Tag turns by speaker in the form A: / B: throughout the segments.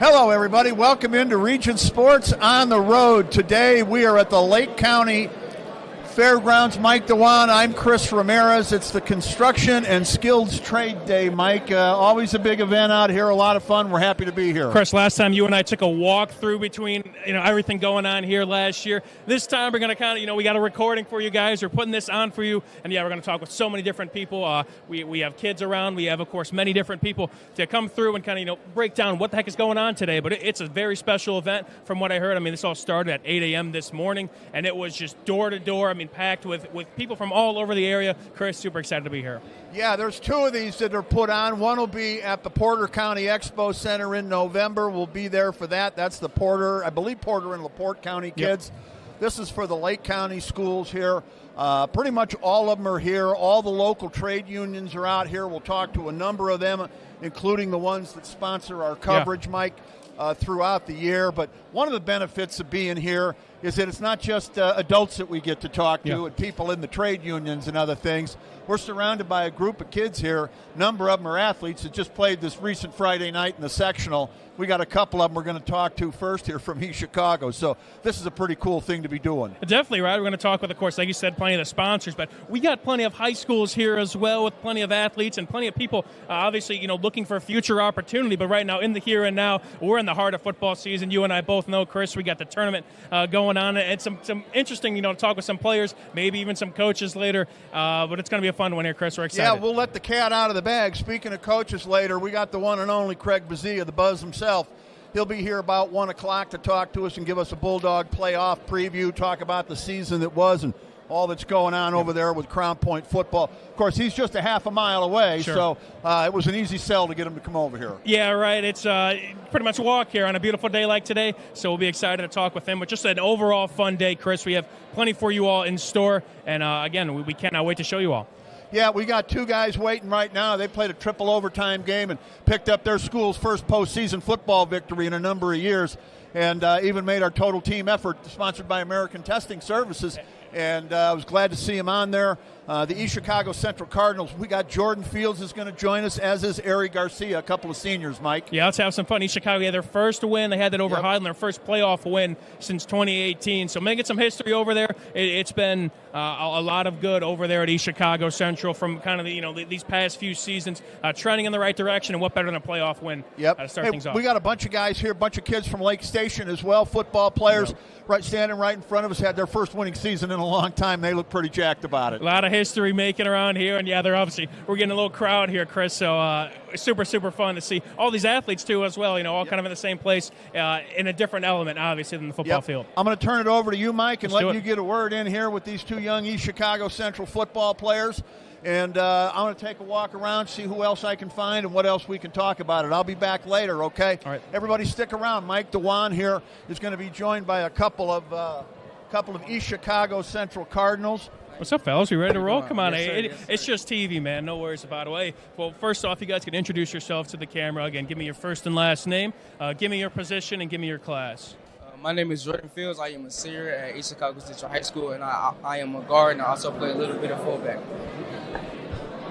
A: Hello, everybody. Welcome into Region Sports on the Road. Today we are at the Lake County Fairgrounds. Mike Dewan, I'm Chris Ramirez. It's the Construction and Skills Trade Day, Mike. Always a big event out here, a lot of fun. We're happy to be here.
B: Chris, last time you and I took a walk through between everything going on here last year. This time we're going to kind of, we got a recording for you guys. We're putting this on for you. And, we're going to talk with so many different people. We have kids around. We have, of course, many different people to come through and kind of, break down what the heck is going on today. But it's a very special event from what I heard. This all started at 8 a.m. this morning, and it was just door to door. Packed with people from all over the area. Chris, super excited to be here.
A: Yeah, there's two of these that are put on. One will be at the Porter County Expo Center in November. We'll be there for that. That's the Porter and LaPorte County kids. Yep. This is for the Lake County schools here. Pretty much all of them are here. All the local trade unions are out here. We'll talk to a number of them, including the ones that sponsor our coverage, Mike, throughout the year. But one of the benefits of being here is that it's not just adults that we get to talk to and people in the trade unions and other things. We're surrounded by a group of kids here. A number of them are athletes that just played this recent Friday night in the sectional. We got a couple of them we're going to talk to first here from East Chicago. So this is a pretty cool thing to be doing.
B: Definitely, right? We're going to talk with, of course, like you said, plenty of the sponsors, but we got plenty of high schools here as well with plenty of athletes and plenty of people, obviously, looking for future opportunity. But right now, in the here and now, we're in the heart of football season. You and I both know, Chris, we got the tournament going on, and some interesting, talk with some players, maybe even some coaches later. But it's going to be a fun one here, Chris. We're excited.
A: Yeah, we'll let the cat out of the bag. Speaking of coaches later, we got the one and only Craig Bazia, the Buzz himself. He'll be here about 1 o'clock to talk to us and give us a Bulldog playoff preview, talk about the season that was and all that's going on over there with Crown Point football. Of course, he's just a half a mile away, so it was an easy sell to get him to come over here.
B: Yeah, right. It's pretty much a walk here on a beautiful day like today, so we'll be excited to talk with him. But just an overall fun day, Chris. We have plenty for you all in store, and again, we cannot wait to show you all.
A: Yeah, we got two guys waiting right now. They played a triple overtime game and picked up their school's first postseason football victory in a number of years, and even made our total team effort, sponsored by American Testing Services. And I was glad to see him on there. The East Chicago Central Cardinals, we got Jordan Fields is going to join us, as is Ari Garcia, a couple of seniors, Mike.
B: Yeah, let's have some fun. East Chicago had their first win. They had that over Highland, their first playoff win since 2018. So making some history over there. It's been a lot of good over there at East Chicago Central from kind of these past few seasons, trending in the right direction. And what better than a playoff win to start things off?
A: We got a bunch of guys here, a bunch of kids from Lake Station as well, football players, standing right in front of us, had their first winning season in a long time. They look pretty jacked about it.
B: A lot of history making around here, and we're getting a little crowd here, Chris, so super fun to see all these athletes too as well, all kind of in the same place, in a different element obviously than the football field.
A: I'm going to turn it over to you, Mike, and let you get a word in here with these two young East Chicago Central football players, and I'm going to take a walk around, see who else I can find and what else we can talk about it. I'll be back later, okay?
B: All right.
A: Everybody stick around. Mike Dewan here is going to be joined by a couple of East Chicago Central Cardinals.
B: What's up, fellas? You ready to roll? Come on.
C: Yes, sir.
B: It's just TV, man. No worries about it. Well, first off, you guys can introduce yourselves to the camera. Again, give me your first and last name, give me your position, and give me your class.
C: My name is Jordan Fields. I am a senior at East Chicago Central High School, and I am a guard, and I also play a little bit of fullback.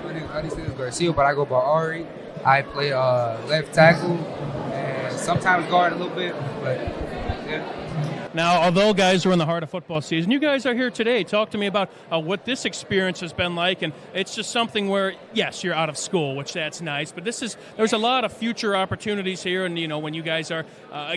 D: My name is Addison Garcia, but I go by Ari. I play left tackle and sometimes guard a little bit, but yeah.
B: Now, although guys are in the heart of football season, you guys are here today. Talk to me about what this experience has been like, and it's just something where, yes, you're out of school, which that's nice, but there's a lot of future opportunities here, and when you guys are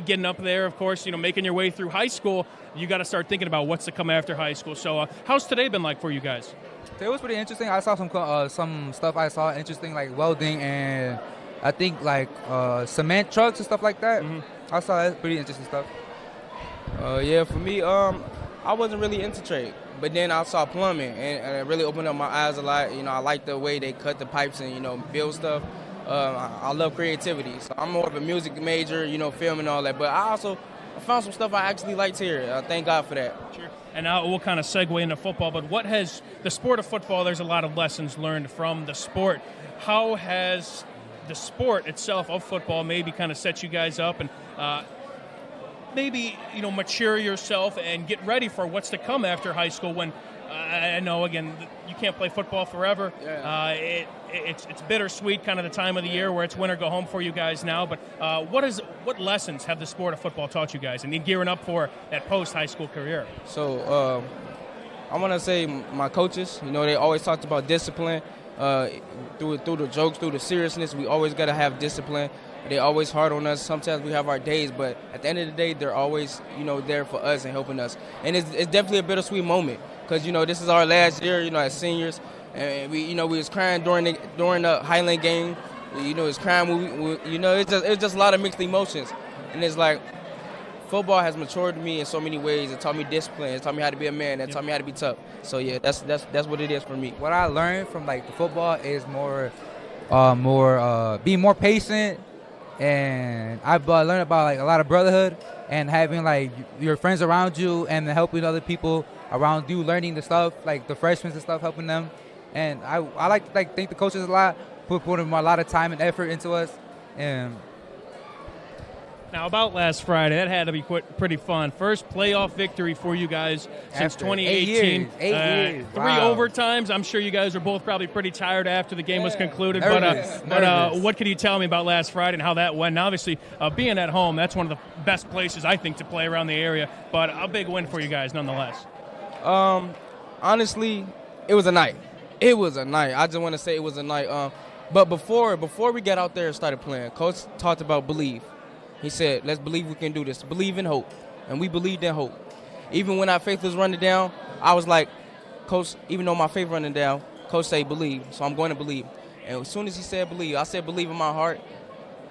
B: getting up there, of course, making your way through high school, you got to start thinking about what's to come after high school. So, how's today been like for you guys?
D: It was pretty interesting. I saw some stuff I saw interesting, like welding and I think like cement trucks and stuff like that. Mm-hmm. I saw that pretty interesting stuff.
E: Yeah, for me, I wasn't really into trade, but then I saw plumbing, and it really opened up my eyes a lot. I like the way they cut the pipes and, build stuff. I love creativity, so I'm more of a music major, film and all that, but I found some stuff I actually liked here. Thank God for that.
B: Sure. And now we'll kind of segue into football, but what has the sport of football, there's a lot of lessons learned from the sport. How has the sport itself of football maybe kind of set you guys up and maybe mature yourself and get ready for what's to come after high school when I know, again, you can't play football forever.
E: Yeah.
B: It's bittersweet, kind of the time of the year where it's winter go home for you guys now. But what lessons have the sport of football taught you guys and gearing up for that post-high school career?
E: So I want to say my coaches, they always talked about discipline. Through the jokes, through the seriousness, we always got to have discipline. They always hard on us. Sometimes we have our days, but at the end of the day, they're always, there for us and helping us. And it's definitely a bittersweet moment because, this is our last year, as seniors. And we was crying during the Highland game. It's crying when it's just a lot of mixed emotions. And it's like, football has matured me in so many ways. It taught me discipline. It taught me how to be a man. It taught me how to be tough. So yeah, that's what it is for me.
D: What I learned from the football is being more patient, and I've learned about a lot of brotherhood and having your friends around you and helping other people around you, learning the stuff the freshmen and stuff, helping them. And I like to thank the coaches a lot for putting a lot of time and effort into us. And
B: now, about last Friday, that had to be pretty fun. First playoff victory for you guys since
D: After
B: 2018.
D: 8 years.
B: Three
D: Wow.
B: overtimes. I'm sure you guys are both probably pretty tired after the game was concluded.
D: Nervous.
B: But what can you tell me about last Friday and how that went? And obviously, being at home, that's one of the best places, I think, to play around the area. But a big win for you guys nonetheless.
E: Honestly, it was a night. It was a night. I just want to say it was a night. But before we got out there and started playing, Coach talked about believe. He said, let's believe we can do this. Believe in hope. And we believed in hope. Even when our faith was running down, I was like, Coach, even though my faith running down, Coach said believe, so I'm going to believe. And as soon as he said believe, I said believe in my heart.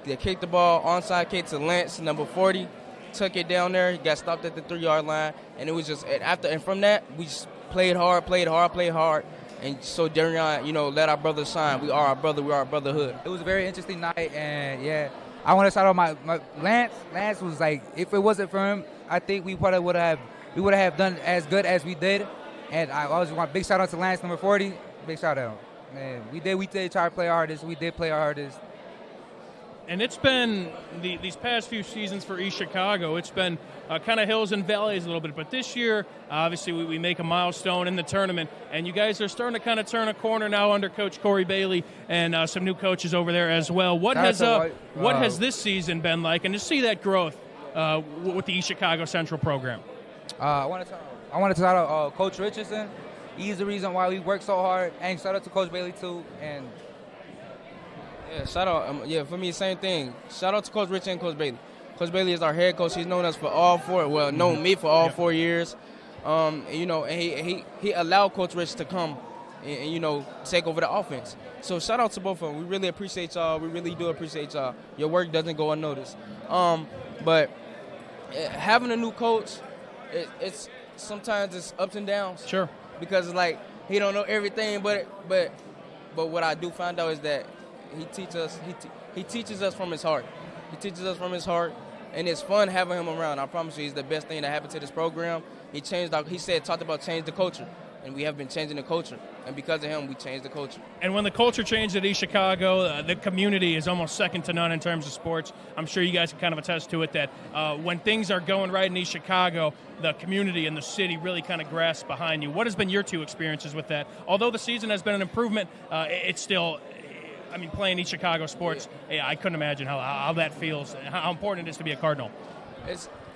E: They kicked the ball, onside kick to Lance, number 40, took it down there. He got stopped at the 3-yard line. And it was just, and from that, we just played hard. And so Darian, let our brothers shine. We are our brother. We are our brotherhood.
D: it was a very interesting night, and yeah, I want to shout out my Lance. Lance was if it wasn't for him, I think we probably would have done as good as we did. And I always want a big shout out to Lance, number 40. Big shout out, man. We did try to play our hardest. We did play our hardest.
B: And it's been these past few seasons for East Chicago. It's been kind of hills and valleys a little bit. But this year, obviously, we make a milestone in the tournament. And you guys are starting to kind of turn a corner now under Coach Corey Bailey and some new coaches over there as well. What has this season been like? And to see that growth with the East Chicago Central program.
D: I want to shout out Coach Richardson. He's the reason why we work so hard. And shout out to Coach Bailey too. And
E: Yeah, shout out. For me, same thing. Shout out to Coach Rich and Coach Bailey. Coach Bailey is our head coach. He's known us for known me for all 4 years. And he allowed Coach Rich to come and take over the offense. So shout out to both of them. We really appreciate y'all. We really do appreciate y'all. Your work doesn't go unnoticed. But having a new coach, it's sometimes it's ups and downs.
B: Sure.
E: Because he don't know everything, but what I do find out is that he teaches us from his heart. He teaches us from his heart, and it's fun having him around. I promise you, he's the best thing that happened to this program. He talked about change the culture, and we have been changing the culture. And because of him, we changed the culture.
B: And when the culture changed at East Chicago, the community is almost second to none in terms of sports. I'm sure you guys can kind of attest to it that when things are going right in East Chicago, the community and the city really kind of grasp behind you. What has been your two experiences with that? Although the season has been an improvement, it's still – playing East Chicago sports, I couldn't imagine how that feels, how important it is to be a Cardinal.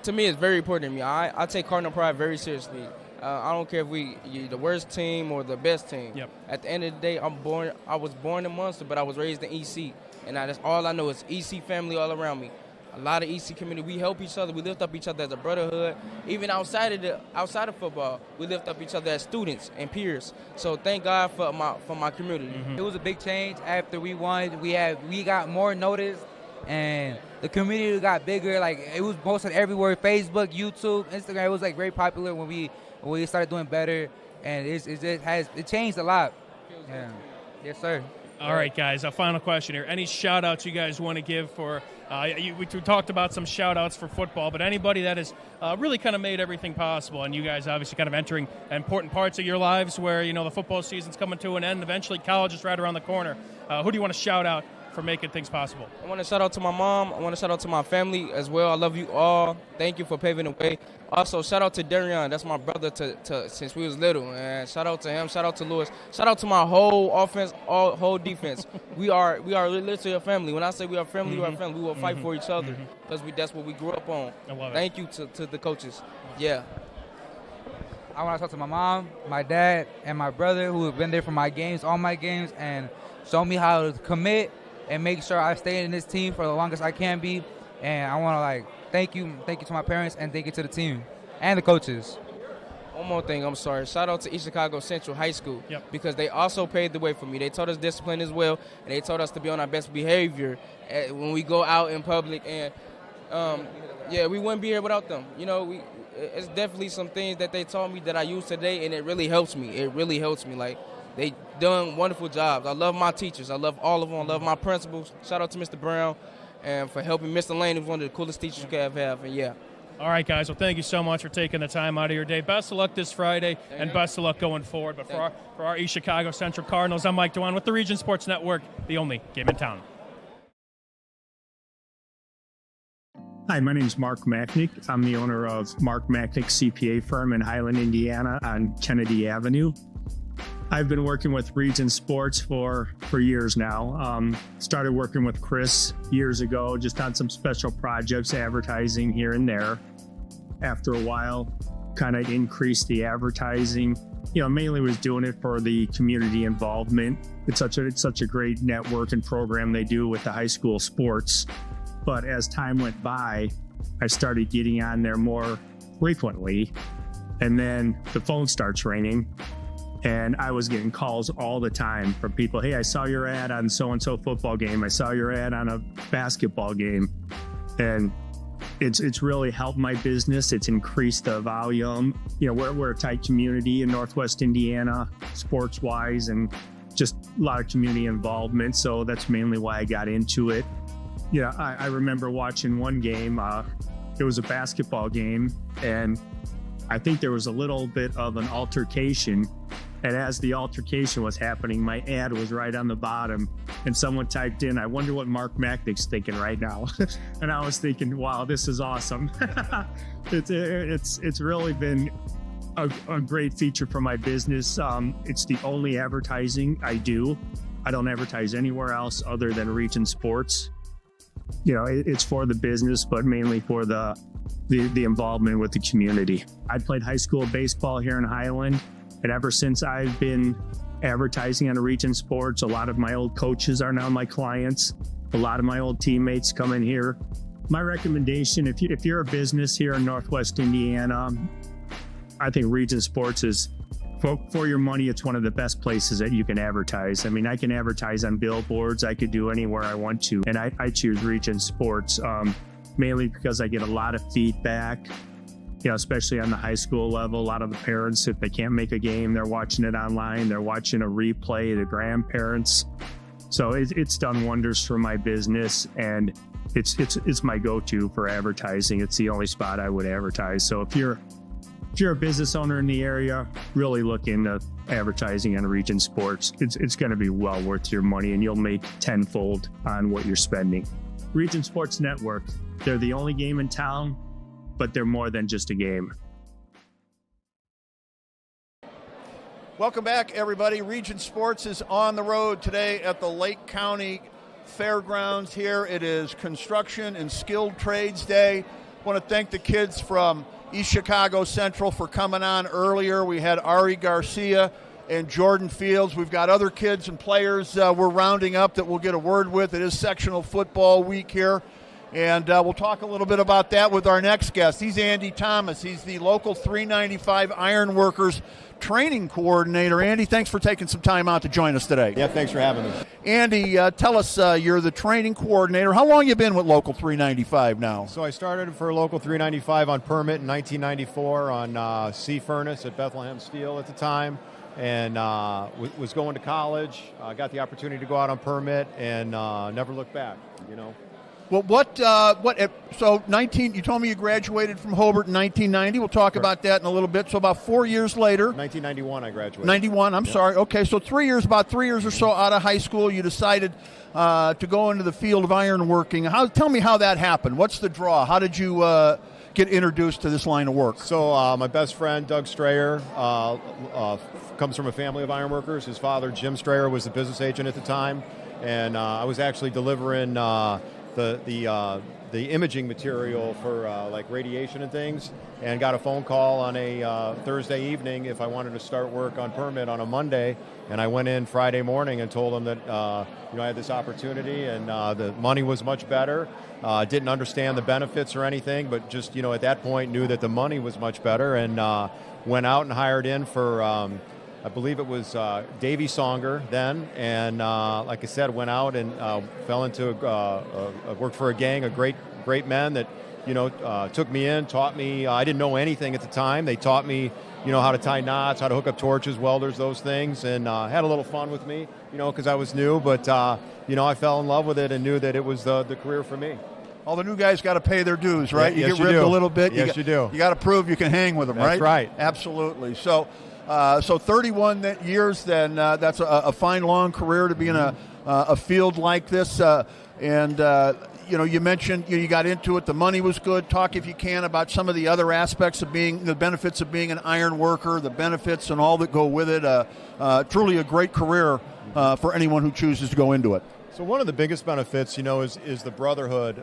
E: To me, it's very important to me. I take Cardinal pride very seriously. I don't care if you're the worst team or the best team.
B: Yep.
E: At the end of the day, I was born in Munster, but I was raised in EC. And that's all I know is EC family all around me. A lot of EC community, we help each other. We lift up each other as a brotherhood. Even outside of football, we lift up each other as students and peers. So thank God for my community.
D: It was a big change after we won. We got more notice, and the community got bigger. It was posted everywhere: Facebook, YouTube, Instagram. It was very popular when we started doing better, and it changed a lot. Yeah. Yes, sir.
B: All right, guys, a final question here. Any shout-outs you guys want to give for we talked about some shout-outs for football, but anybody that has really kind of made everything possible, and you guys obviously kind of entering important parts of your lives where, the football season's coming to an end. Eventually, college is right around the corner. Who do you want to shout out for making things possible.
E: I want to shout out to my mom. I want to shout out to my family as well. I love you all. Thank you for paving the way. Also, shout out to Darion. That's my brother since we was little. And shout out to him. Shout out to Lewis. Shout out to my whole offense, whole defense. we are literally a family. When I say we are family, we are family. We will fight for each other because that's what we grew up on.
B: I love it.
E: Thank you to the coaches. Yeah.
D: I want to talk to my mom, my dad, and my brother who have been there for my games, all my games, and show me how to commit and make sure I stay in this team for the longest I can be. And I want to thank you to my parents and thank you to the team and the coaches.
E: One more thing, I'm sorry. Shout out to East Chicago Central High School because they also paved the way for me. They taught us discipline as well, and they taught us to be on our best behavior when we go out in public. And we wouldn't be here without them. It's definitely some things that they taught me that I use today, and it really helps me. It really helps me. They done wonderful jobs. I love my teachers. I love all of them. I love my principals. Shout out to Mr. Brown and for helping Mr. Lane, who's one of the coolest teachers you can have. And
B: All right, guys. Well, thank you so much for taking the time out of your day. Best of luck this Friday, and best of luck going forward. But for our East Chicago Central Cardinals, I'm Mike Dewan with the Region Sports Network, the only game in town.
F: Hi, my name is Mark Macknick. I'm the owner of Mark Macknick CPA firm in Highland, Indiana on Kennedy Avenue. I've been working with Region Sports for years now. Started working with Chris years ago, just on some special projects, advertising here and there. After a while, kind of increased the advertising. Mainly was doing it for the community involvement. It's such a great network and program they do with the high school sports. But as time went by, I started getting on there more frequently. And then the phone starts ringing. And I was getting calls all the time from people. Hey, I saw your ad on so-and-so football game. I saw your ad on a basketball game. And it's really helped my business. It's increased the volume. We're a tight community in Northwest Indiana, sports-wise, and just a lot of community involvement. So that's mainly why I got into it. I remember watching one game. It was a basketball game, and I think there was a little bit of an altercation. And as the altercation was happening, my ad was right on the bottom, and someone typed in, "I wonder what Mark Macknick's thinking right now." And I was thinking, "Wow, this is awesome." It's really been a great feature for my business. It's the only advertising I do. I don't advertise anywhere else other than Region Sports. It's for the business, but mainly for the involvement with the community. I played high school baseball here in Highland, and ever since I've been advertising on Region Sports, a lot of my old coaches are now my clients. A lot of my old teammates come in here. My recommendation, if you're a business here in Northwest Indiana, I think Region Sports is, for your money, it's one of the best places that you can advertise. I mean, I can advertise on billboards. I could do anywhere I want to. And I choose Region Sports mainly because I get a lot of feedback, especially on the high school level. A lot of the parents, if they can't make a game, they're watching it online. They're watching a replay, the grandparents. So it's done wonders for my business, and it's my go-to for advertising. It's the only spot I would advertise. So if you're a business owner in the area, really look into advertising on Region Sports. It's going to be well worth your money, and you'll make tenfold on what you're spending. Region Sports Network, they're the only game in town, but they're more than just a game.
A: Welcome back, everybody. Region Sports is on the road today at the Lake County Fairgrounds here. It is Construction and Skilled Trades Day. I want to thank the kids from East Chicago Central for coming on earlier. We had Ari Garcia and Jordan Fields. We've got other kids and players we're rounding up that we'll get a word with. It is sectional football week here, and we'll talk a little bit about that with our next guest. He's Andy Thomas. He's the local 395 Ironworkers training coordinator. Andy, thanks for taking some time out to join us today.
G: Yeah, thanks for having me.
A: Andy, tell us, you're the training coordinator. How long you been with Local 395 now?
G: So I started for Local 395 on permit in 1994 on C Furnace at Bethlehem Steel at the time, and was going to college. Got the opportunity to go out on permit and never looked back,
A: Well, so 19, you told me you graduated from Hobart in 1990. We'll talk about that in a little bit. So about 4 years later.
G: 1991 I graduated.
A: 91, I'm sorry. Okay, so about 3 years or so out of high school, you decided to go into the field of ironworking. Tell me how that happened. What's the draw? How did you get introduced to this line of work?
G: So my best friend, Doug Strayer, comes from a family of ironworkers. His father, Jim Strayer, was the business agent at the time. And I was actually delivering the imaging material for like radiation and things, and got a phone call on a Thursday evening if I wanted to start work on permit on a Monday, and I went in Friday morning and told them that I had this opportunity, and the money was much better. Didn't understand the benefits or anything, but just at that point knew that the money was much better, and went out and hired in for I believe it was Davey Songer then, and like I said, went out and fell into worked for a gang of great men that took me in, taught me. I didn't know anything at the time. They taught me how to tie knots, how to hook up torches, welders, those things, and had a little fun with me, because I was new. But I fell in love with it and knew that it was the career for me.
A: All the new guys got to pay their dues, right?
G: Yeah,
A: you get ripped a little bit.
G: Yes, you do.
A: You got to prove you can hang with them,
G: That's right.
A: Absolutely. So 31 years, then that's a fine, long career to be in a field like this. You mentioned you got into it. The money was good. Talk, if you can, about some of the other aspects of the benefits of being an iron worker, the benefits and all that go with it. Truly a great career for anyone who chooses to go into it.
G: So one of the biggest benefits, is the brotherhood.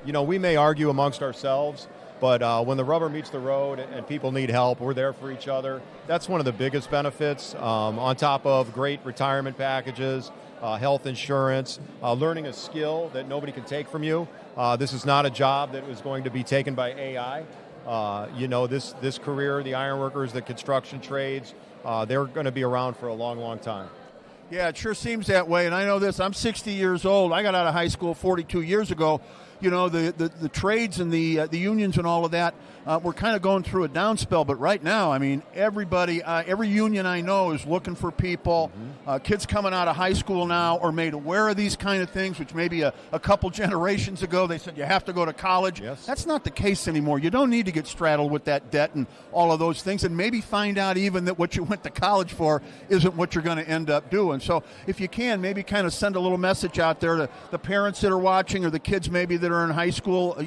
G: We may argue amongst ourselves, but when the rubber meets the road and people need help, we're there for each other. That's one of the biggest benefits, on top of great retirement packages, health insurance, learning a skill that nobody can take from you. This is not a job that is going to be taken by AI. This career, the ironworkers, the construction trades, they're going to be around for a long, long time.
A: Yeah, it sure seems that way, and I know this. I'm 60 years old. I got out of high school 42 years ago. The trades and the unions and all of that, we're kind of going through a down spell. But right now, I mean, everybody, every union I know is looking for people. Kids coming out of high school now are made aware of these kind of things, which maybe a couple generations ago they said you have to go to college.
G: Yes.
A: That's not the case anymore. You don't need to get straddled with that debt and all of those things, and maybe find out even that what you went to college for isn't what you're going to end up doing. So if you can, maybe kind of send a little message out there to the parents that are watching, or the kids maybe that are in high school,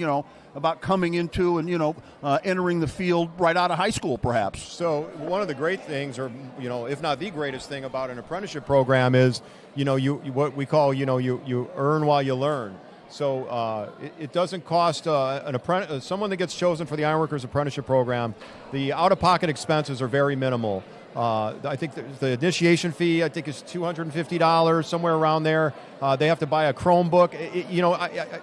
A: about coming into and entering the field right out of high school, perhaps.
G: So one of the great things, or if not the greatest thing about an apprenticeship program is, you what we call, you earn while you learn. So it doesn't cost someone that gets chosen for the Ironworkers Apprenticeship Program. The out-of-pocket expenses are very minimal. I think the initiation fee, I think, is $250, somewhere around there. They have to buy a Chromebook.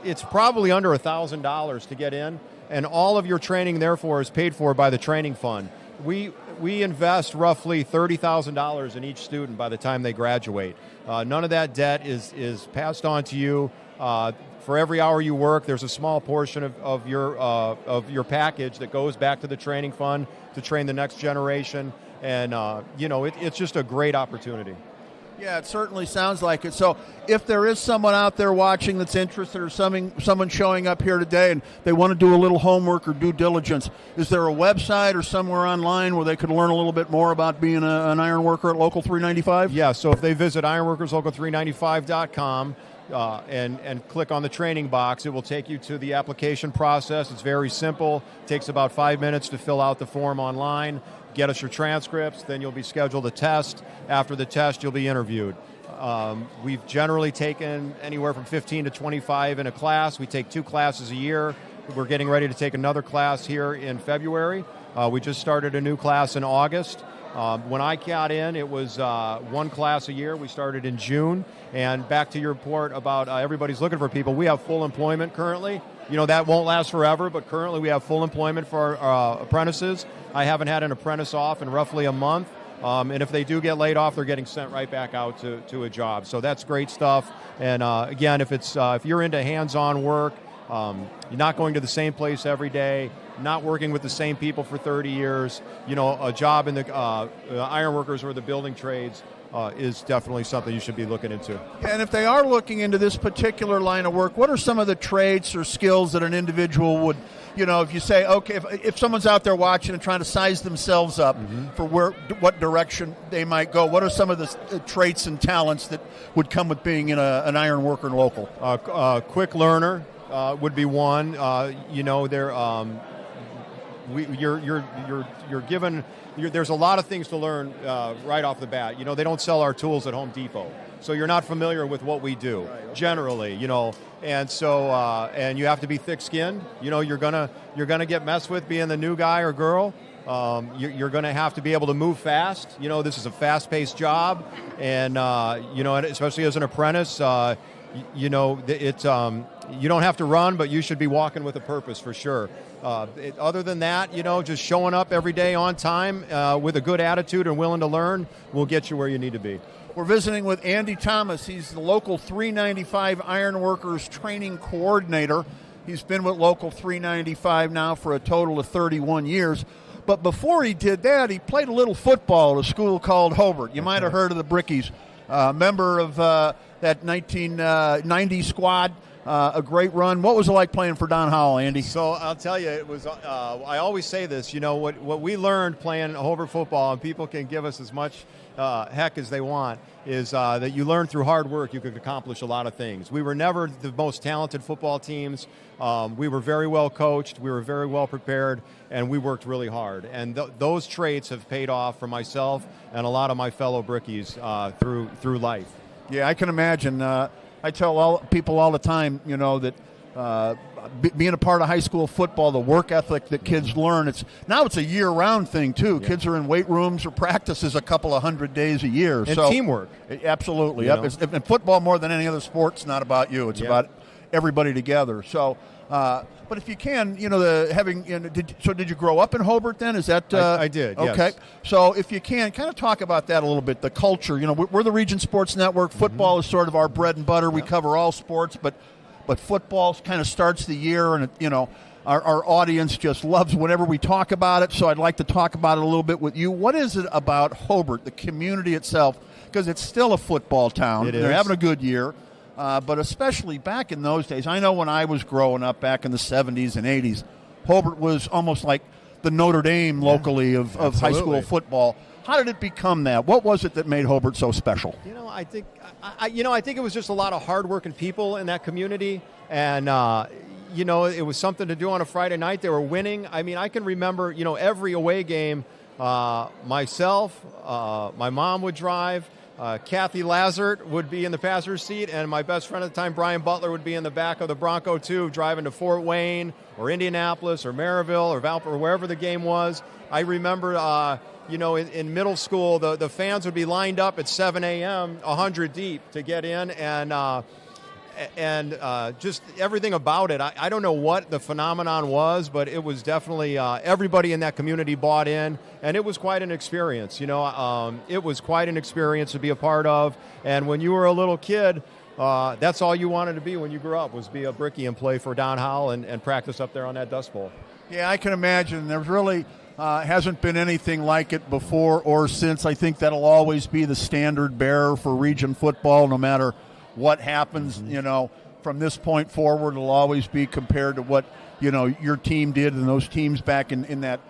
G: It's probably under $1,000 to get in, and all of your training, therefore, is paid for by the training fund. We invest roughly $30,000 in each student by the time they graduate. None of that debt is passed on to you. For every hour you work, there's a small portion of your package that goes back to the training fund to train the next generation. And, it's just a great opportunity.
A: Yeah, it certainly sounds like it. So if there is someone out there watching that's interested, or someone showing up here today and they want to do a little homework or due diligence, is there a website or somewhere online where they could learn a little bit more about being an iron worker at Local 395?
G: Yeah, so if they visit ironworkerslocal395.com, and click on the training box, it will take you to the application process. It's very simple. It takes about 5 minutes to fill out the form online. Get us your transcripts, then you'll be scheduled a test. After the test, you'll be interviewed. We've generally taken anywhere from 15 to 25 in a class. We take 2 classes a year. We're getting ready to take another class here in February. We just started a new class in August. When I got in, it was 1 class a year. We started in June. And back to your report about everybody's looking for people, we have full employment currently. That won't last forever, but currently we have full employment for our apprentices. I haven't had an apprentice off in roughly a month. And if they do get laid off, they're getting sent right back out to a job. So that's great stuff. And again, if you're into hands-on work, you're not going to the same place every day, not working with the same people for 30 years, a job in the ironworkers or the building trades, is definitely something you should be looking into.
A: And if they are looking into this particular line of work, what are some of the traits or skills that an individual would, if you say, okay, if someone's out there watching and trying to size themselves up for what direction they might go, what are some of the traits and talents that would come with being in an iron worker and local?
G: Quick learner would be one. You're given. There's a lot of things to learn right off the bat. They don't sell our tools at Home Depot, so you're not familiar with what we do generally. And so and you have to be thick-skinned. You're gonna get messed with being the new guy or girl. You're going to have to be able to move fast. This is a fast-paced job, and and especially as an apprentice, you don't have to run, but you should be walking with a purpose for sure. Other than that, just showing up every day on time with a good attitude and willing to learn will get you where you need to be.
A: We're visiting with Andy Thomas. He's the Local 395 Ironworkers Training Coordinator. He's been with Local 395 now for a total of 31 years. But before he did that, he played a little football at a school called Hobart. You might have heard of the Brickies. Member of that 1990 squad. A great run. What was it like playing for Don Howell, Andy?
G: So I'll tell you, it was. I always say this. What we learned playing Hobart football, and people can give us as much heck as they want, is that you learn through hard work you could accomplish a lot of things. We were never the most talented football teams. We were very well coached. We were very well prepared, and we worked really hard. And those traits have paid off for myself and a lot of my fellow Brickies through life.
A: Yeah, I can imagine. I tell people all the time, that being a part of high school football, the work ethic that kids learn, it's a year-round thing, too. Yeah. Kids are in weight rooms or practices a couple of 100 days a year.
G: And teamwork.
A: Absolutely. Yep. And football, more than any other sport, it's not about you. It's about everybody together. So, but if you can, did you grow up in Hobart then? Is that
G: I did?
A: Okay.
G: Yes.
A: So if you can, kind of talk about that a little bit. The culture. We're the Region Sports Network. Football is sort of our bread and butter. We cover all sports, but football kind of starts the year, and our audience just loves whenever we talk about it. So I'd like to talk about it a little bit with you. What is it about Hobart, the community itself? Because it's still a football town.
G: It is.
A: They're having a good year. But especially back in those days, I know when I was growing up back in the 70s and 80s, Hobart was almost like the Notre Dame locally of high school football. How did it become that? What was it that made Hobart so special?
G: I think it was just a lot of hardworking people in that community, and it was something to do on a Friday night. They were winning. I mean, I can remember every away game. Myself, my mom would drive. Kathy Lazard would be in the passenger seat, and my best friend at the time, Brian Butler, would be in the back of the Bronco 2, driving to Fort Wayne or Indianapolis or Maryville or Valpo or wherever the game was. I remember, in middle school, the fans would be lined up at 7 a.m., 100 deep to get in, and just everything about it. I don't know what the phenomenon was, but it was definitely everybody in that community bought in, and it was quite an experience. It was quite an experience to be a part of. And when you were a little kid, that's all you wanted to be when you grew up, was be a Brickie and play for Don Howell and practice up there on that Dust Bowl.
A: Yeah, I can imagine. There's really hasn't been anything like it before or since. I think that'll always be the standard bearer for region football, no matter what happens, from this point forward. It'll always be compared to what, your team did and those teams back in that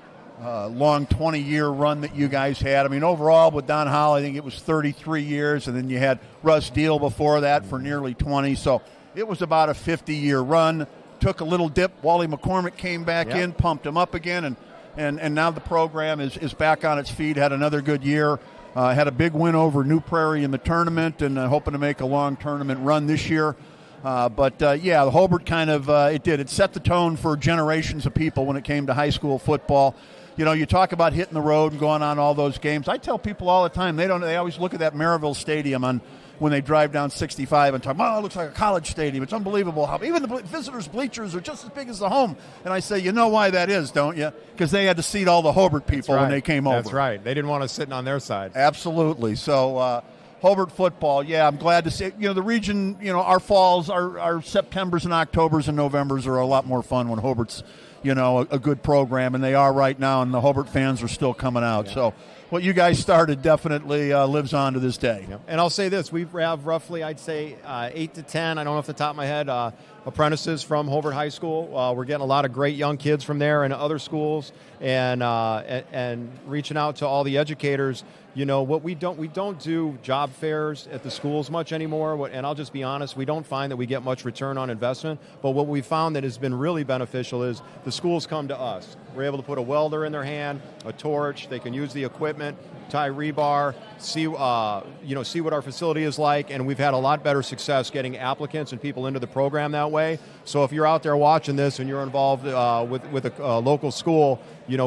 A: long 20-year run that you guys had. I mean, overall with Don Howell, I think it was 33 years, and then you had Russ Deal before that for nearly 20. So it was about a 50-year run. Took a little dip. Wally McCormick came back in, pumped him up again, and now the program is back on its feet, had another good year. Had a big win over New Prairie in the tournament, and hoping to make a long tournament run this year. The Hobart kind of it set the tone for generations of people when it came to high school football. You talk about hitting the road and going on all those games. I tell people all the time they always look at that Maryville Stadium when they drive down 65 and talk, it looks like a college stadium. It's unbelievable how even the visitors' bleachers are just as big as the home. And I say, you know why that is, don't you? Because they had to seat all the Hobart people when they came over.
G: That's right. They didn't want us sitting on their side.
A: Absolutely. So Hobart football, I'm glad to see it. The region, our falls, our Septembers and Octobers and Novembers are a lot more fun when Hobart's, a good program, and they are right now, and the Hobart fans are still coming out. So what you guys started definitely lives on to this day.
G: Yep. And I'll say this, we have roughly, I'd say, 8 to 10, I don't know off the top of my head, apprentices from Hobart High School. We're getting a lot of great young kids from there and other schools, and reaching out to all the educators. What we don't do job fairs at the schools much anymore, and I'll just be honest, we don't find that we get much return on investment, but what we found that has been really beneficial is the schools come to us. We're able to put a welder in their hand, a torch, they can use the equipment, tie rebar, see what our facility is like, and we've had a lot better success getting applicants and people into the program that way. So if you're out there watching this and you're involved with a local school,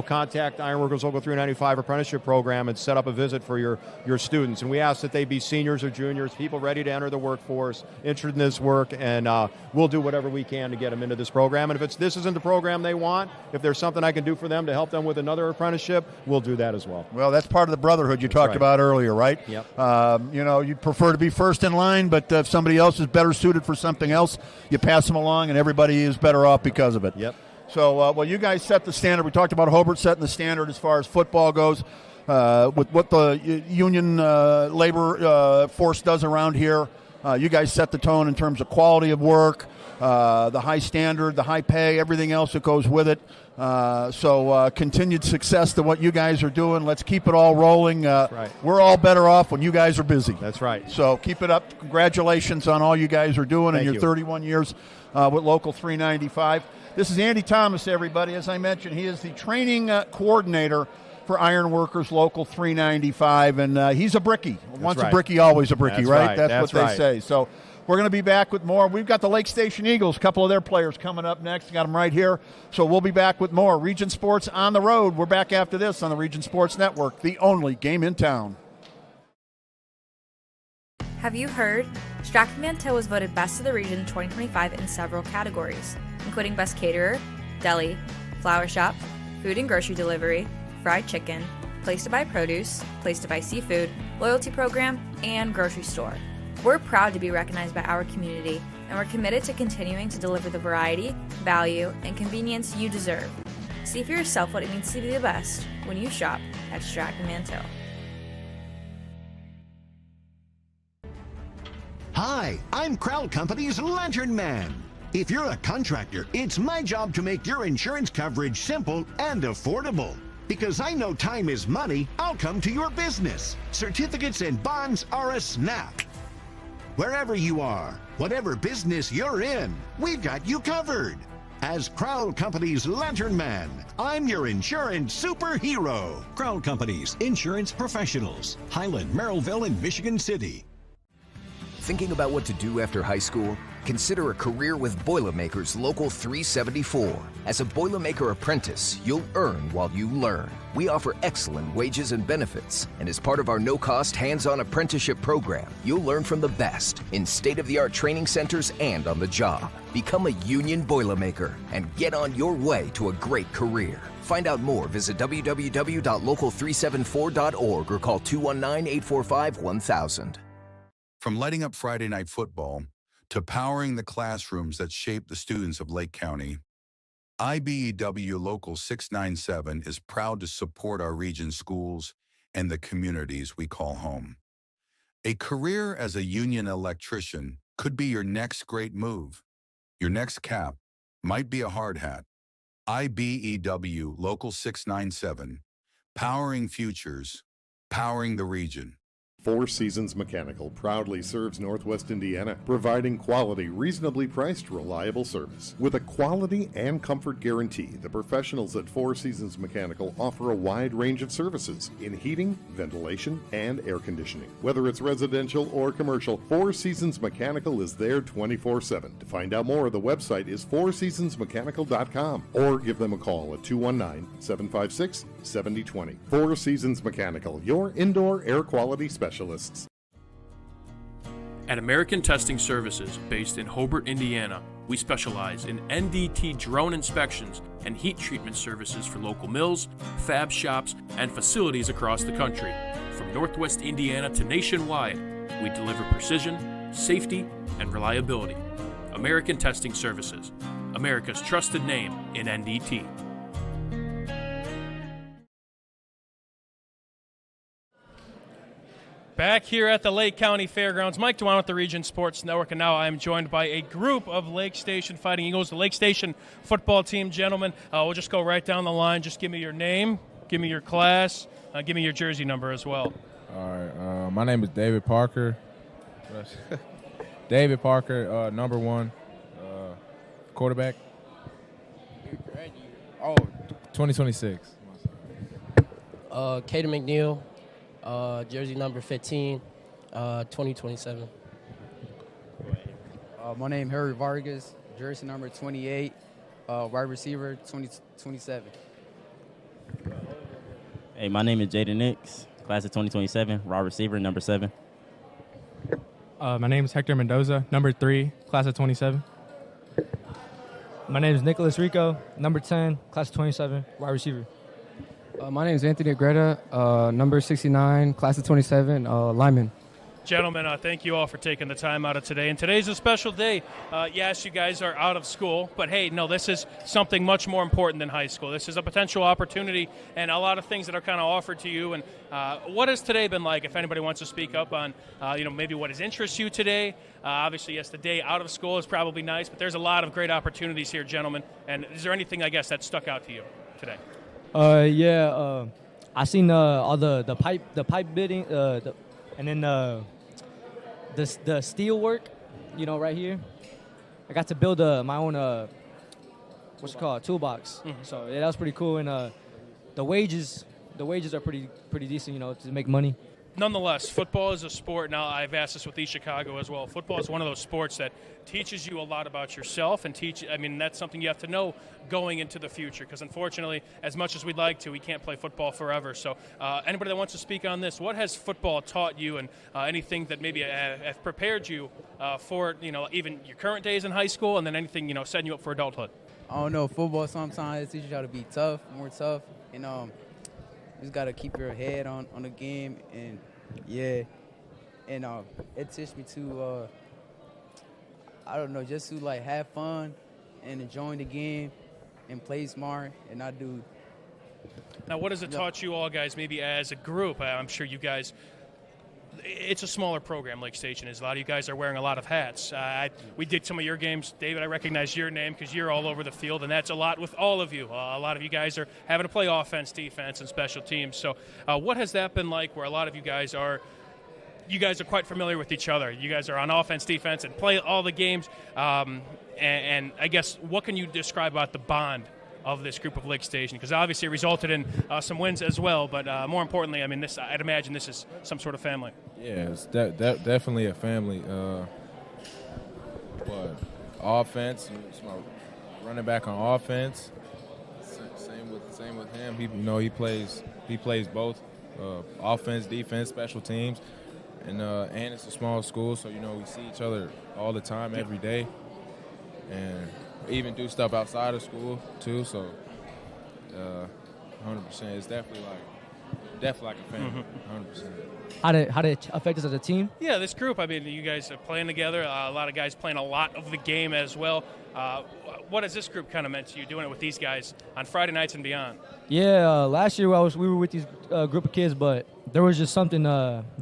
G: contact Ironworkers Local 395 apprenticeship program and set up a visit for your students. And we ask that they be seniors or juniors, people ready to enter the workforce, interested in this work, and we'll do whatever we can to get them into this program. And if this isn't the program they want, if there's something I can do for them to help them with another apprenticeship, we'll do that as well.
A: Well, that's part of the brotherhood you talked about earlier, right?
G: Yep.
A: You'd prefer to be first in line, but if somebody else is better suited for something else, you pass them along, and everybody is better off because of it.
G: Yep.
A: So, you guys set the standard. We talked about Hobart setting the standard as far as football goes. With what the union labor force does around here, you guys set the tone in terms of quality of work, the high standard, the high pay, everything else that goes with it. So continued success to what you guys are doing. Let's keep it all rolling.
G: Right.
A: We're all better off when you guys are busy.
G: That's right.
A: So keep it up. Congratulations on all you guys are doing in your 31 years with Local 395. This is Andy Thomas, everybody. As I mentioned, he is the training coordinator for Ironworkers Local 395, and he's a brickie. Once a brickie, always a brickie, right? That's what they say. So we're going to be back with more. We've got the Lake Station Eagles, a couple of their players coming up next. Got them right here. So we'll be back with more Region Sports on the road. We're back after this on the Region Sports Network, the only game in town.
H: Have you heard? Stratton-Manteau was voted Best of the Region 2025 in several categories, including Best Caterer, Deli, Flower Shop, Food and Grocery Delivery, Fried Chicken, Place to Buy Produce, Place to Buy Seafood, Loyalty Program, and Grocery Store. We're proud to be recognized by our community, and we're committed to continuing to deliver the variety, value, and convenience you deserve. See for yourself what it means to be the best when you shop at Stratton-Manteau.
I: Hi, I'm Crowell Company's Lantern Man. If you're a contractor, it's my job to make your insurance coverage simple and affordable. Because I know time is money, I'll come to your business. Certificates and bonds are a snap. Wherever you are, whatever business you're in, we've got you covered. As Crowell Company's Lantern Man, I'm your insurance superhero.
J: Crowell Company's insurance professionals. Highland, Merrillville, and Michigan City.
K: Thinking about what to do after high school? Consider a career with Boilermakers Local 374. As a Boilermaker apprentice, you'll earn while you learn. We offer excellent wages and benefits, and as part of our no-cost hands-on apprenticeship program, you'll learn from the best in state-of-the-art training centers and on the job. Become a union Boilermaker and get on your way to a great career. Find out more, visit www.local374.org or call 219-845-1000.
L: From lighting up Friday Night Football to powering the classrooms that shape the students of Lake County, IBEW Local 697 is proud to support our region's schools and the communities we call home. A career as a union electrician could be your next great move. Your next cap might be a hard hat. IBEW Local 697, powering futures, powering the region.
M: Four Seasons Mechanical proudly serves Northwest Indiana, providing quality, reasonably priced, reliable service. With a quality and comfort guarantee, the professionals at Four Seasons Mechanical offer a wide range of services in heating, ventilation, and air conditioning. Whether it's residential or commercial, Four Seasons Mechanical is there 24/7. To find out more, the website is fourseasonsmechanical.com or give them a call at 219-756-7020. Four Seasons Mechanical, your indoor air quality specialists.
N: At American Testing Services, based in Hobart, Indiana, we specialize in NDT drone inspections and heat treatment services for local mills, fab shops, and facilities across the country. From Northwest Indiana to nationwide, we deliver precision, safety, and reliability. American Testing Services, America's trusted name in NDT.
B: Back here at the Lake County Fairgrounds, Mike Dewan with the Region Sports Network, and now I'm joined by a group of Lake Station Fighting Eagles, the Lake Station football team. Gentlemen, we'll just go right down the line. Just give me your name, give me your class, give me your jersey number as well.
O: All right, my name is David Parker. David Parker, number 1, quarterback. Oh, 2026.
P: Caden McNeil. Jersey number 15, 2027.
Q: My name is Harry Vargas, jersey number 28, wide receiver 2027.
R: Hey, my name is Jaden Nix, class of 2027, wide receiver number 7.
S: My name is Hector Mendoza, number 3, class of 27.
T: My name is Nicholas Rico, number 10, class of 27, wide receiver.
U: My name is Anthony Greta, number 69, class of 27, lineman.
B: Gentlemen, thank you all for taking the time out of today. And today's a special day. Yes, you guys are out of school, but hey, no, this is something much more important than high school. This is a potential opportunity and a lot of things that are kind of offered to you. And what has today been like? If anybody wants to speak up on, maybe what has interested you today. Obviously, yes, the day out of school is probably nice, but there's a lot of great opportunities here, gentlemen. And is there anything, I guess, that stuck out to you today?
T: I seen all the pipe bidding, and then the steel work, right here. I got to build my own toolbox.
B: Mm-hmm.
T: So yeah, that was pretty cool. And the wages are pretty decent, to make money.
B: Nonetheless, football is a sport. Now, I've asked this with East Chicago as well. Football is one of those sports that teaches you a lot about yourself and that's something you have to know going into the future because, unfortunately, as much as we'd like to, we can't play football forever. So anybody that wants to speak on this, what has football taught you and anything that maybe have prepared you for, even your current days in high school and then anything, setting you up for adulthood?
Q: I don't know. Football sometimes teaches you how to be tough, more tough. You just got to keep your head on the game and it teaches me to just to have fun and enjoying the game and play smart and not do.
B: Now, what has it taught you all guys, maybe as a group? I'm sure you guys, it's a smaller program, Lake Station is. A lot of you guys are wearing a lot of hats. We did some of your games. David, I recognize your name because you're all over the field, and that's a lot with all of you. A lot of you guys are having to play offense, defense, and special teams. So what has that been like where a lot of you guys are quite familiar with each other? You guys are on offense, defense, and play all the games. And I guess what can you describe about the bond of this group of Lake Station? Because obviously it resulted in some wins as well, but more importantly, I'd imagine this is some sort of family.
O: Yeah, it's definitely a family. But offense, it's my running back on offense. Same with him. He plays both offense, defense, special teams, and it's a small school, so we see each other all the time, every day, and even do stuff outside of school too. So, 100%, it's definitely like a family. 100%.
T: How did it affect us as a team?
B: Yeah, this group. You guys are playing together. A lot of guys playing a lot of the game as well. What has this group kind of meant to you, doing it with these guys on Friday nights and beyond?
T: Yeah, last year we were with these group of kids, but there was just something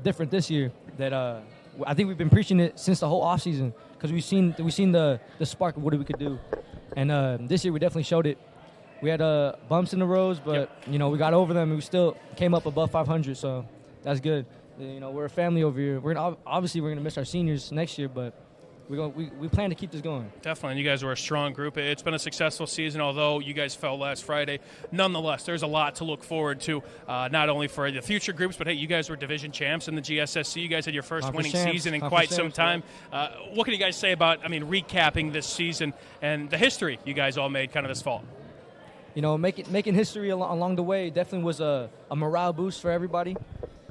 T: different this year that I think we've been preaching it since the whole offseason because we've seen the spark of what we could do, and this year we definitely showed it. We had bumps in the roads, but we got over them and we still came up above 500, so that's good. We're a family over here. We're gonna miss our seniors next year, but we plan to keep this going.
B: Definitely, and you guys were a strong group. It's been a successful season, although you guys fell last Friday. Nonetheless, there's a lot to look forward to, not only for the future groups, but hey, you guys were division champs in the GSSC. You guys had your first winning season in quite some time. What can you guys say about, recapping this season and the history you guys all made kind of this fall?
T: Making history along the way definitely was a morale boost for everybody.